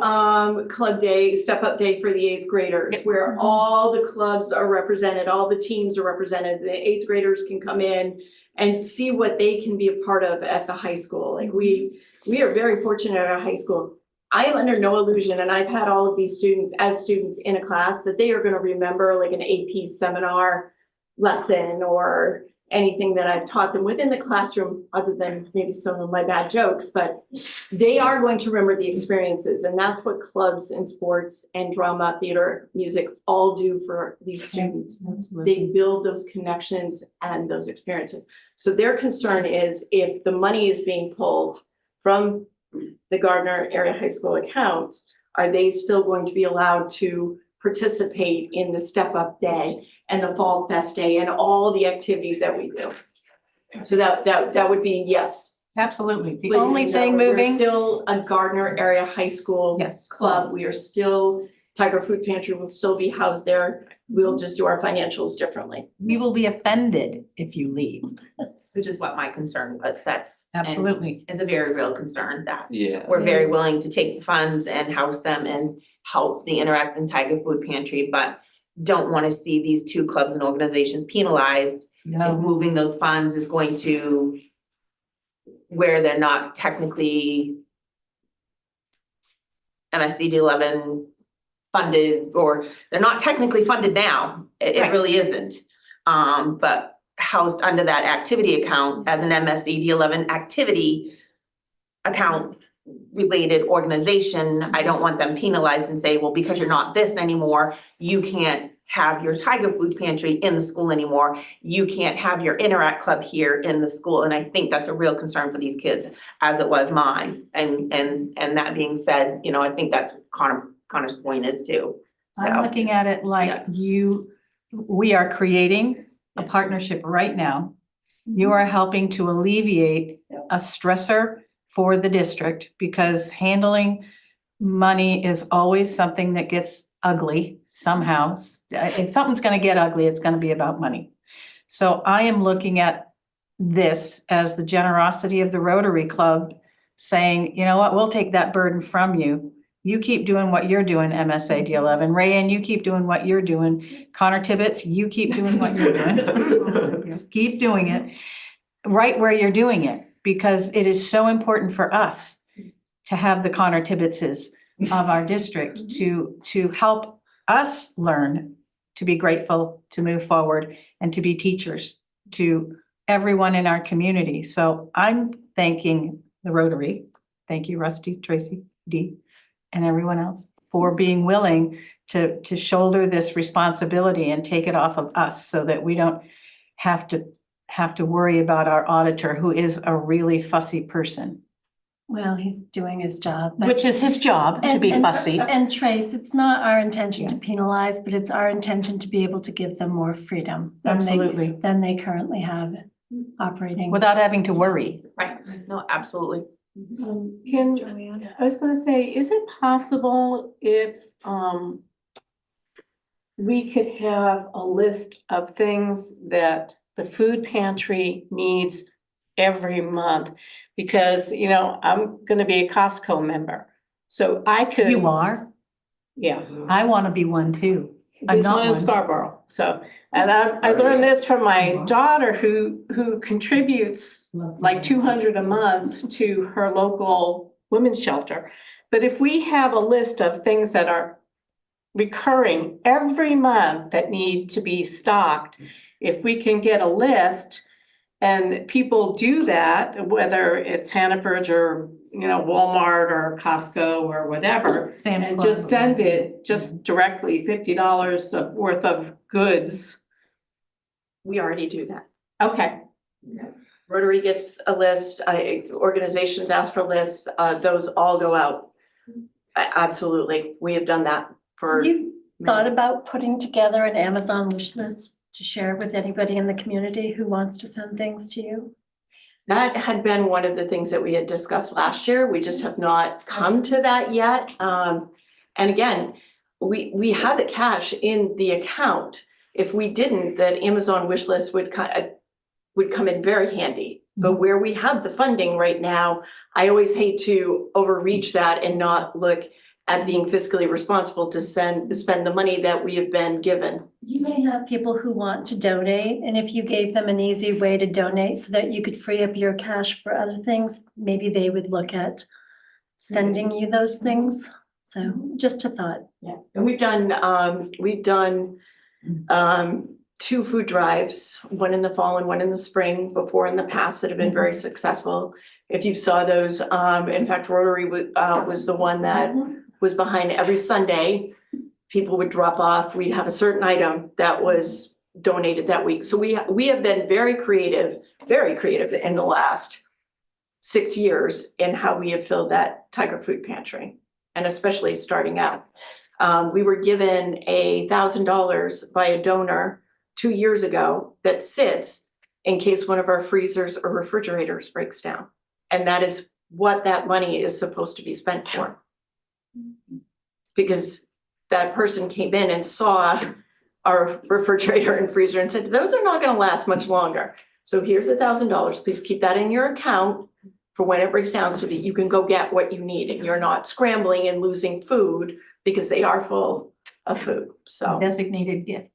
club day, step up day for the 8th graders, where all the clubs are represented, all the teams are represented. The 8th graders can come in and see what they can be a part of at the high school. Like we are very fortunate at our high school. I am under no illusion, and I've had all of these students as students in a class that they are gonna remember like an AP seminar lesson or anything that I've taught them within the classroom, other than maybe some of my bad jokes, but they are going to remember the experiences. And that's what clubs and sports and drama, theater, music all do for these students. They build those connections and those experiences. So their concern is if the money is being pulled from the Gardner Area High School accounts, are they still going to be allowed to participate in the step up day and the fall fest day and all the activities that we do? So that would be yes. Absolutely. The Ladies only and thing gentlemen, moving. We're still a Gardner Area High School Yes. club. We are still, Tiger Food Pantry will still be housed there. We'll just do our financials differently. We will be offended if you leave. Which is what my concern was. That's. and Absolutely. Is a very real concern that Yeah. we're very willing to take the funds and house them and help the Interact and Tiger Food Pantry, but don't want to see these two clubs and organizations penalized. If No, moving those funds is going to where they're not technically MSAD11 funded, or they're not technically funded now. It Right. really isn't. But housed under that activity account as an MSAD11 activity account related organization, I don't want them penalized and say, well, because you're not this anymore, you can't have your Tiger Food Pantry in the school anymore. You can't have your Interact Club here in the school. And I think that's a real concern for these kids, as it was mine. And that being said, you know, I think that's what Connor's point is too. I'm So, looking at it like we are creating a partnership right now. You are helping to alleviate a stressor for the district, because handling money is always something that gets ugly somehow. If something's gonna get ugly, it's gonna be about money. So I am looking at this as the generosity of the Rotary Club saying, you know what, we'll take that burden from you. You keep doing what you're doing, MSAD11. Rayanne, you keep doing what you're doing. Connor Tibbetts, you keep doing what you're doing. Just keep doing it right where you're doing it, because it is so important for us to have the Connor Tibbettses of our district to help us learn to be grateful, to move forward, and to be teachers to everyone in our community. So I'm thanking the Rotary. Thank you, Rusty, Tracy, Dee, and everyone else for being willing to shoulder this responsibility and take it off of us, so that we don't have to worry about our auditor, who is a really fussy person. Well, he's doing his job. but- Which is his job, to be fussy. And Trace, it's not our intention to penalize, but it's our intention to be able to give them more freedom Absolutely. than they currently have operating. Without having to worry. right, no, absolutely. I was gonna say, is it possible if, we could have a list of things that the food pantry needs every month? Because, you know, I'm gonna be a Costco member, so I could. You are? Yeah. I want to be one too. I'm There's not one in one. Scarborough, so, and I learned this from my daughter who contributes like 200 a month to her local women's shelter. But if we have a list of things that are recurring every month that need to be stocked, if we can get a list and people do that, whether it's Hannaford's or, you know, Walmart or Costco or whatever, Sam's and Club. just send it just directly, $50 worth of goods. We already do that. Okay, Rotary gets a list, organizations ask for lists, those all go out. Absolutely, we have done that for. You've thought about putting together an Amazon wish list to share with anybody in the community who wants to send things to you? That had been one of the things that we had discussed last year. We just have not come to that yet. And again, we had the cash in the account. If we didn't, that Amazon wish list would come in very handy. But where we have the funding right now, I always hate to overreach that and not look at being fiscally responsible to spend the money that we have been given. You may have people who want to donate, and if you gave them an easy way to donate so that you could free up your cash for other things, maybe they would look at sending you those things. So just a thought. Yeah, and we've done 2 food drives, one in the fall and one in the spring before in the past that have been very successful. If you saw those, in fact, Rotary was the one that was behind every Sunday. People would drop off, we'd have a certain item that was donated that week. So we have been very creative in the last 6 years in how we have filled that Tiger Food Pantry, and especially starting out. We were given $1,000 by a donor 2 years ago that sits in case one of our freezers or refrigerators breaks down. And that is what that money is supposed to be spent for. Because that person came in and saw our refrigerator and freezer and said, those are not gonna last much longer. So here's $1,000, please keep that in your account for when it breaks down so that you can go get what you need and you're not scrambling and losing food because they are full of food, so. Designated gift.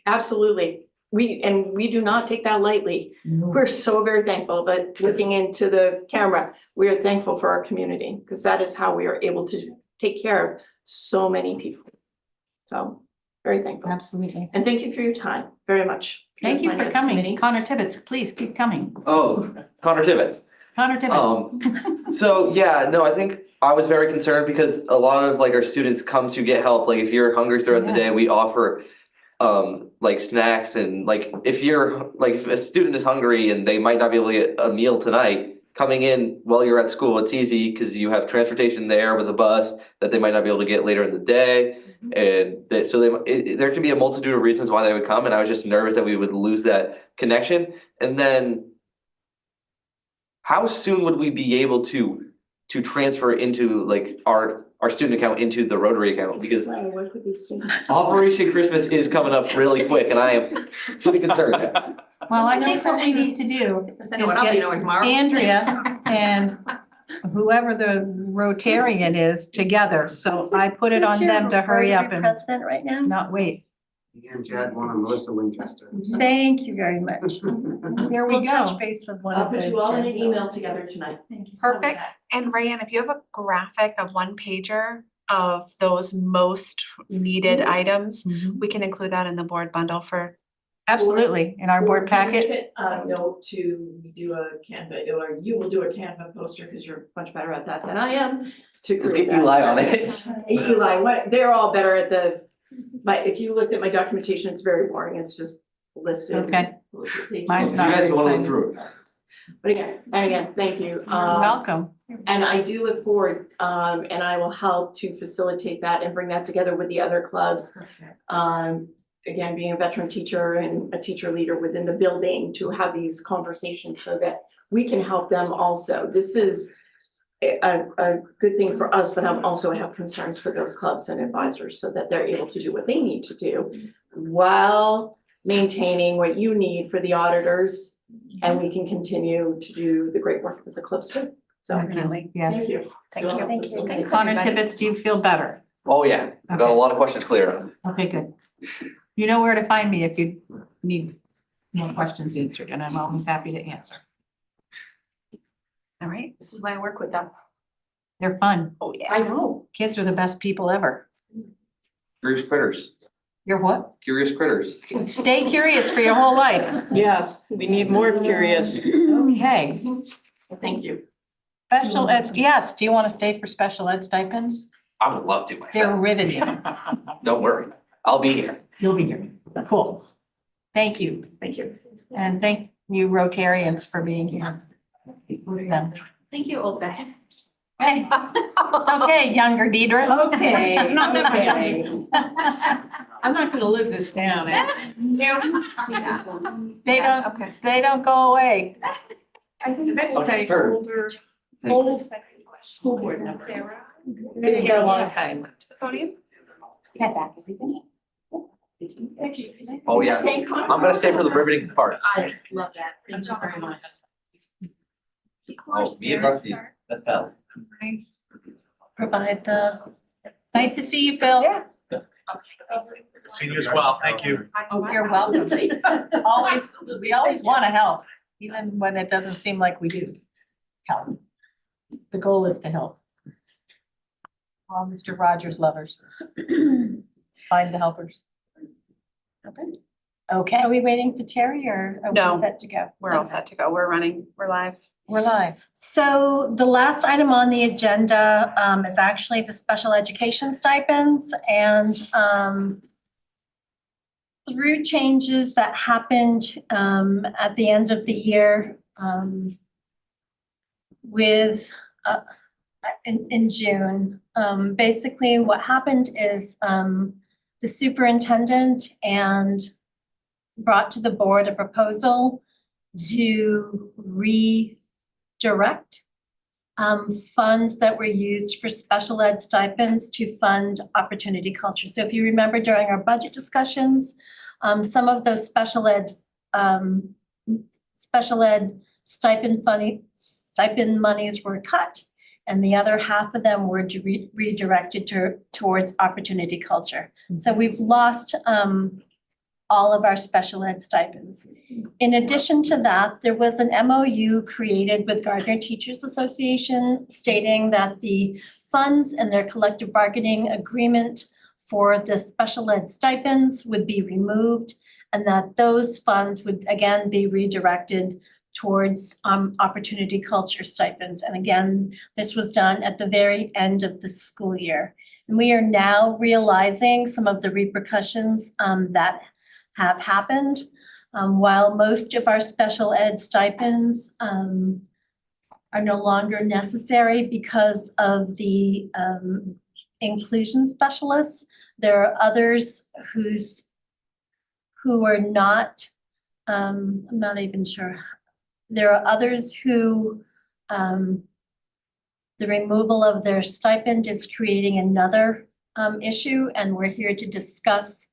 Absolutely. We do not take that lightly. We're so very thankful, but looking into the camera, we are thankful for our community because that is how we are able to take care of so many people. So very thankful. Absolutely. And thank you for your time very much. Thank you for Finance coming. Committee. Connor Tibbetts, please keep coming. Oh, Connor Tibbetts. Connor Tibbetts. So yeah, no, I think I was very concerned because a lot of like our students come to get help. Like if you're hungry throughout the day, we offer like snacks and like if a student is hungry and they might not be able to get a meal tonight, coming in while you're at school, it's easy because you have transportation there with a bus that they might not be able to get later in the day. And there can be a multitude of reasons why they would come, and I was just nervous that we would lose that connection. And then how soon would we be able to transfer into like our student account into the Rotary account? Because I work with these students. Operation Christmas is coming up really quick and I am pretty concerned. Well, I think what we need to do is I know what I'll be get doing tomorrow. Andrea and whoever the Rotarian is together. So I put it on them to hurry up and President right now? not wait. And Chad, one on Melissa Winchester. Thank you very much. Here we We'll touch go. base with one I'll of put those. you all in an two. email together tonight. Perfect. And Rayanne, if you have a graphic, a one pager of those most needed items, we can include that in the board bundle for. Absolutely, in our board packet. Note to do a Canva, or you will do a Canva poster because you're much better at that than I am. Let's get Eli on it. Eli, they're all better at but if you looked at my documentation, it's very boring. It's just listed. Okay. If Mine's You not guys very wanna look exciting. through it. But again, thank you. You're welcome. And I do look forward, and I will help to facilitate that and bring that together with the other clubs. Again, being a veteran teacher and a teacher leader within the building to have these conversations so that we can help them also. This is a good thing for us, but I also have concerns for those clubs and advisors so that they're able to do what they need to do while maintaining what you need for the auditors, and we can continue to do the great work that the clubs do. So, Definitely, yes. thank you. Thank you. Thank you. Thanks, Connor everybody. Tibbetts, do you feel better? Oh yeah, got a Okay. lot of questions clear. Okay, good. You know where to find me if you need more questions answered, and I'm always happy to answer. All right, this is why I work with them. They're fun. Oh, yeah. I know. Kids are the best people ever. Curious critters. You're what? Curious critters. Stay curious for your whole life. Yes, we need more curious. Okay. Thank you. Special ed, yes, do you want to stay for special ed stipends? I would love to They're myself. riveting. Don't worry, I'll be here. You'll be here. Cool. Thank you. Thank you. And thank you Rotarians for being here. Them. Thank you, old guy. Hey, it's okay, younger Deidre. Okay, I'm not that much okay. I'm not gonna live this down. They don't go away. I think that's okay. Sure. Old School board member. Been here a long time. podium. Oh yeah, I'm gonna stay for the riveting parts. I love that. Thank you very much. Oh, me and Rusty, that's Bell. Provide the. Nice to see you, Phil. See you as well. Thank you. Oh, you're welcome. We always want to help, even when it doesn't seem like we do help. The goal is to help. All Mr. Rogers lovers. Find the helpers. Okay, Are we waiting for Terry or are No. we set to go? We're all Okay. set to go. We're running. We're live. we're live. So the last item on the agenda is actually the special education stipends and through changes that happened at the end of the year with in June. Basically what happened is the superintendent and brought to the board a proposal to redirect funds that were used for special ed stipends to fund opportunity culture. So if you remember during our budget discussions, some of those special ed stipend monies were cut, and the other half of them were redirected towards opportunity culture. So we've lost all of our special ed stipends. In addition to that, there was an MOU created with Gardner Teachers Association stating that the funds and their collective bargaining agreement for the special ed stipends would be removed and that those funds would again be redirected towards opportunity culture stipends. And again, this was done at the very end of the school year. And we are now realizing some of the repercussions that have happened. While most of our special ed stipends are no longer necessary because of the inclusion specialists, there are others who are not, I'm not even sure. There are others who the removal of their stipend is creating another issue, and we're here to discuss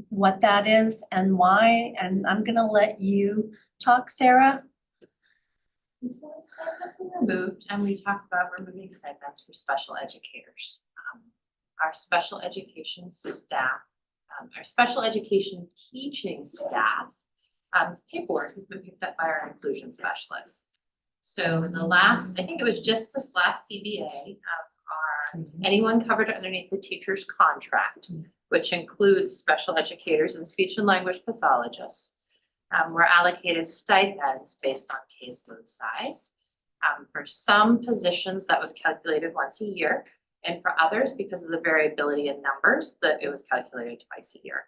what that is and why. And I'm gonna let you talk, Sarah. So stipends were removed, and we talked about removing stipends for special educators. Our special education staff, our special education teaching staff, paperwork has been picked up by our inclusion specialists. So in the last, I think it was just this last CBA, anyone covered underneath the teacher's contract, which includes special educators and speech and language pathologists, were allocated stipends based on caseload size. For some positions, that was calculated once a year, and for others, because of the variability in numbers, that it was calculated twice a year.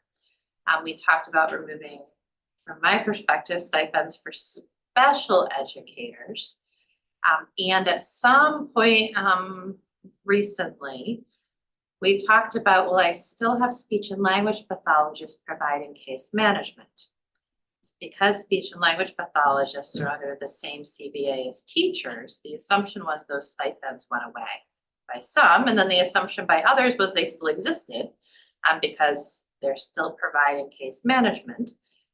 We talked about removing, from my perspective, stipends for special educators. And at some point recently, we talked about, well, I still have speech and language pathologists providing case management. Because speech and language pathologists are under the same CBA as teachers, the assumption was those stipends went away by some, and then the assumption by others was they still existed because they're still providing case management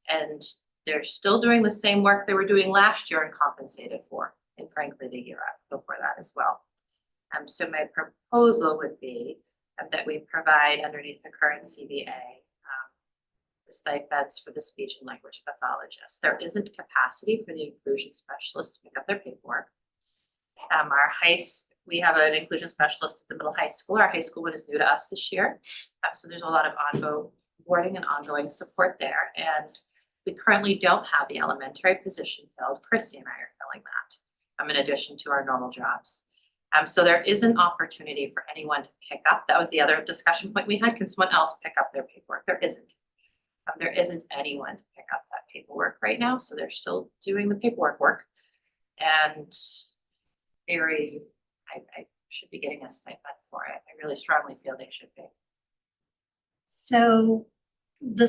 and they're still doing the same work they were doing last year and compensated for, and frankly, the year before that as well. So my proposal would be that we provide underneath the current CBA the stipends for the speech and language pathologists. There isn't capacity for the inclusion specialists to pick up their paperwork. We have an inclusion specialist at the middle high school. Our high school one is new to us this year. So there's a lot of onboarding and ongoing support there. And we currently don't have the elementary position filled. Chrissy and I are filling that in addition to our normal jobs. So there is an opportunity for anyone to pick up. That was the other discussion point we had. Can someone else pick up their paperwork? There isn't. There isn't anyone to pick up that paperwork right now. So they're still doing the paperwork work. And I should be getting a stipend for it. I really strongly feel they should be. So the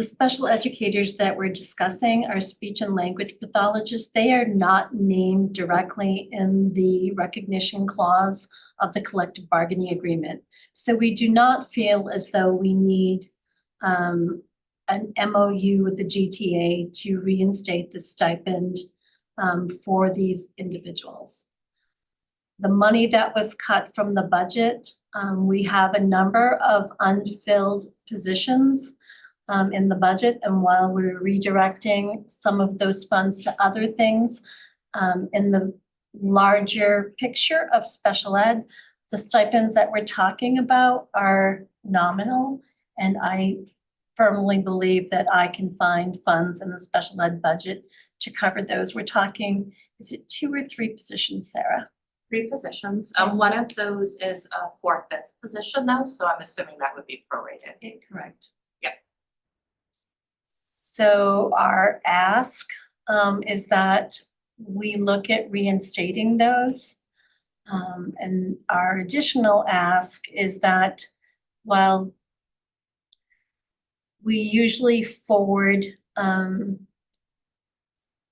special educators that we're discussing are speech and language pathologists. They are not named directly in the recognition clause of the collective bargaining agreement. So we do not feel as though we need an MOU with the GTA to reinstate the stipend for these individuals. The money that was cut from the budget, we have a number of unfilled positions in the budget, and while we're redirecting some of those funds to other things, in the larger picture of special ed, the stipends that we're talking about are nominal, and I firmly believe that I can find funds in the special ed budget to cover those. We're talking, is it 2 or 3 positions, Sarah? 3 positions. One of those is a 4/5 position though, so I'm assuming that would be prorated. Correct. Yep. So our ask is that we look at reinstating those. And our additional ask is that while we usually forward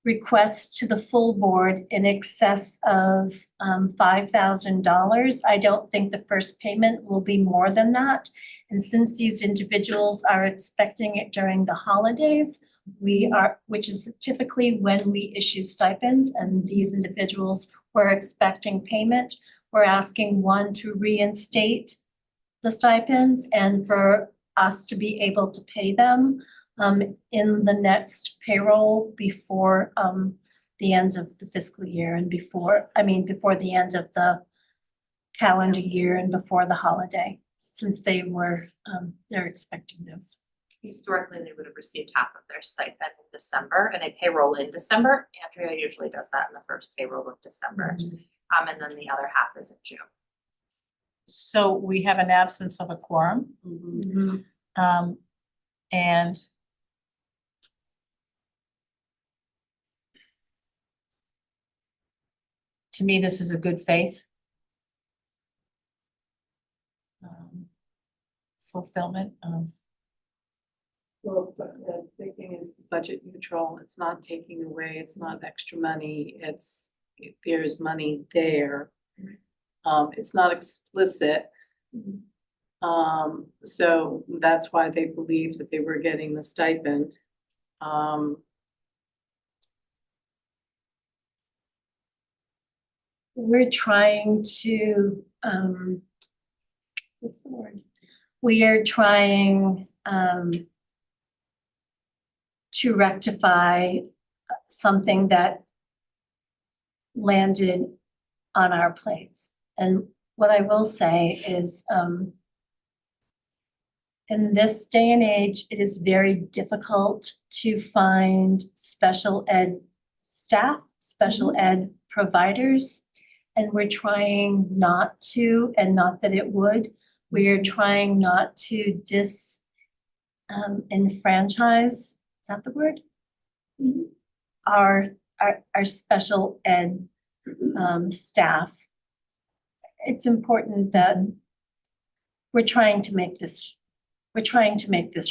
requests to the full board in excess of $5,000. I don't think the first payment will be more than that. And since these individuals are expecting it during the holidays, which is typically when we issue stipends, and these individuals were expecting payment, we're asking one to reinstate the stipends and for us to be able to pay them in the next payroll before the end of the fiscal year and before the end of the calendar year and before the holiday, since they're expecting those. historically, they would have received half of their stipend in December, and they payroll in December. Andrea usually does that in the first payroll of December. And then the other half is in June. So we have an absence of a quorum. And to me, this is a good faith fulfillment of. Well, but the big thing is it's budget neutral, it's not taking away, it's not extra money, there's money there. It's not explicit. So that's why they believed that they were getting the stipend. We're trying to, what's the word? We are trying, to rectify something that landed on our plates. And what I will say is, in this day and age, it is very difficult to find special ed staff, special ed providers. And we're trying not to, and not that it would, we are trying not to enfranchise, is that the word? Our special ed staff. It's important that we're trying to make this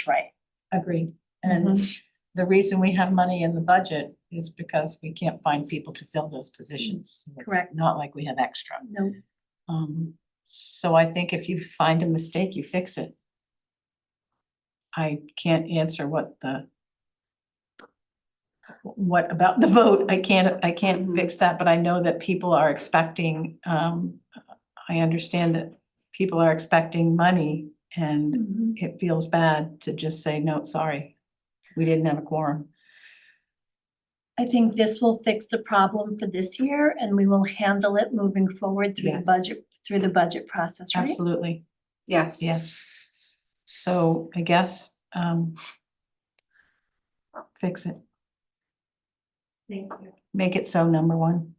right. Agreed. And the reason we have money in the budget is because we can't find people to fill those positions. Correct. It's not like we have extra. No. So I think if you find a mistake, you fix it. I can't answer what about the vote. I can't fix that, but I know that people are expecting, I understand that people are expecting money and it feels bad to just say, no, sorry, we didn't have a quorum. I think this will fix the problem for this year and we will handle it moving forward through the budget process, right? Absolutely. Yes. Yes. So I guess, fix it. Thank you. Make it so, number one.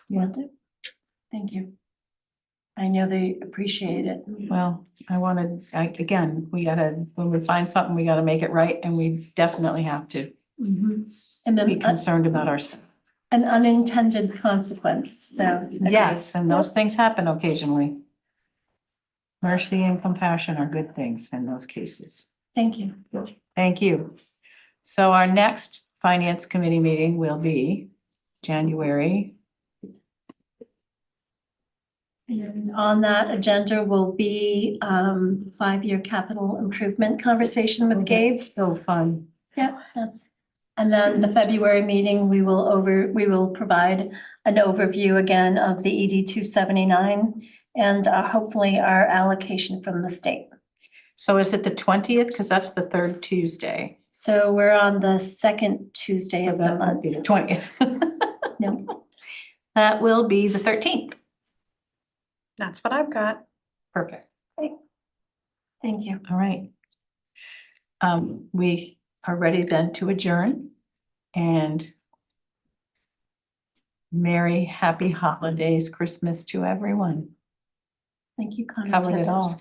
Will do. Thank you. I know they appreciate it. Well, again, when we find something, we gotta make it right, and we definitely have to And be then concerned about our stuff. an unintended consequence, so. Yes, and those things happen occasionally. Mercy and compassion are good things in those cases. Thank you. Thank you. So our next finance committee meeting will be January. And on that agenda will be 5-year capital improvement conversation with Gabe. So fun. Yeah, and then the February meeting, we will provide an overview again of the ED 279 and hopefully our allocation from the state. So is it the 20th? Because that's the third Tuesday. So we're on the second Tuesday of the That won't month. be the 20th. No. That will be the 13th. That's what I've got. Perfect. Thank you. All right. We are ready then to adjourn and merry, happy holidays, Christmas to everyone. Thank you, Connie. Covered it all.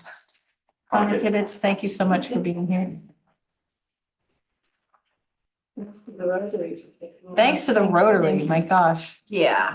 Connie Gibbets, thank you so much for being here. Thanks to the Rotary, my gosh. Yeah.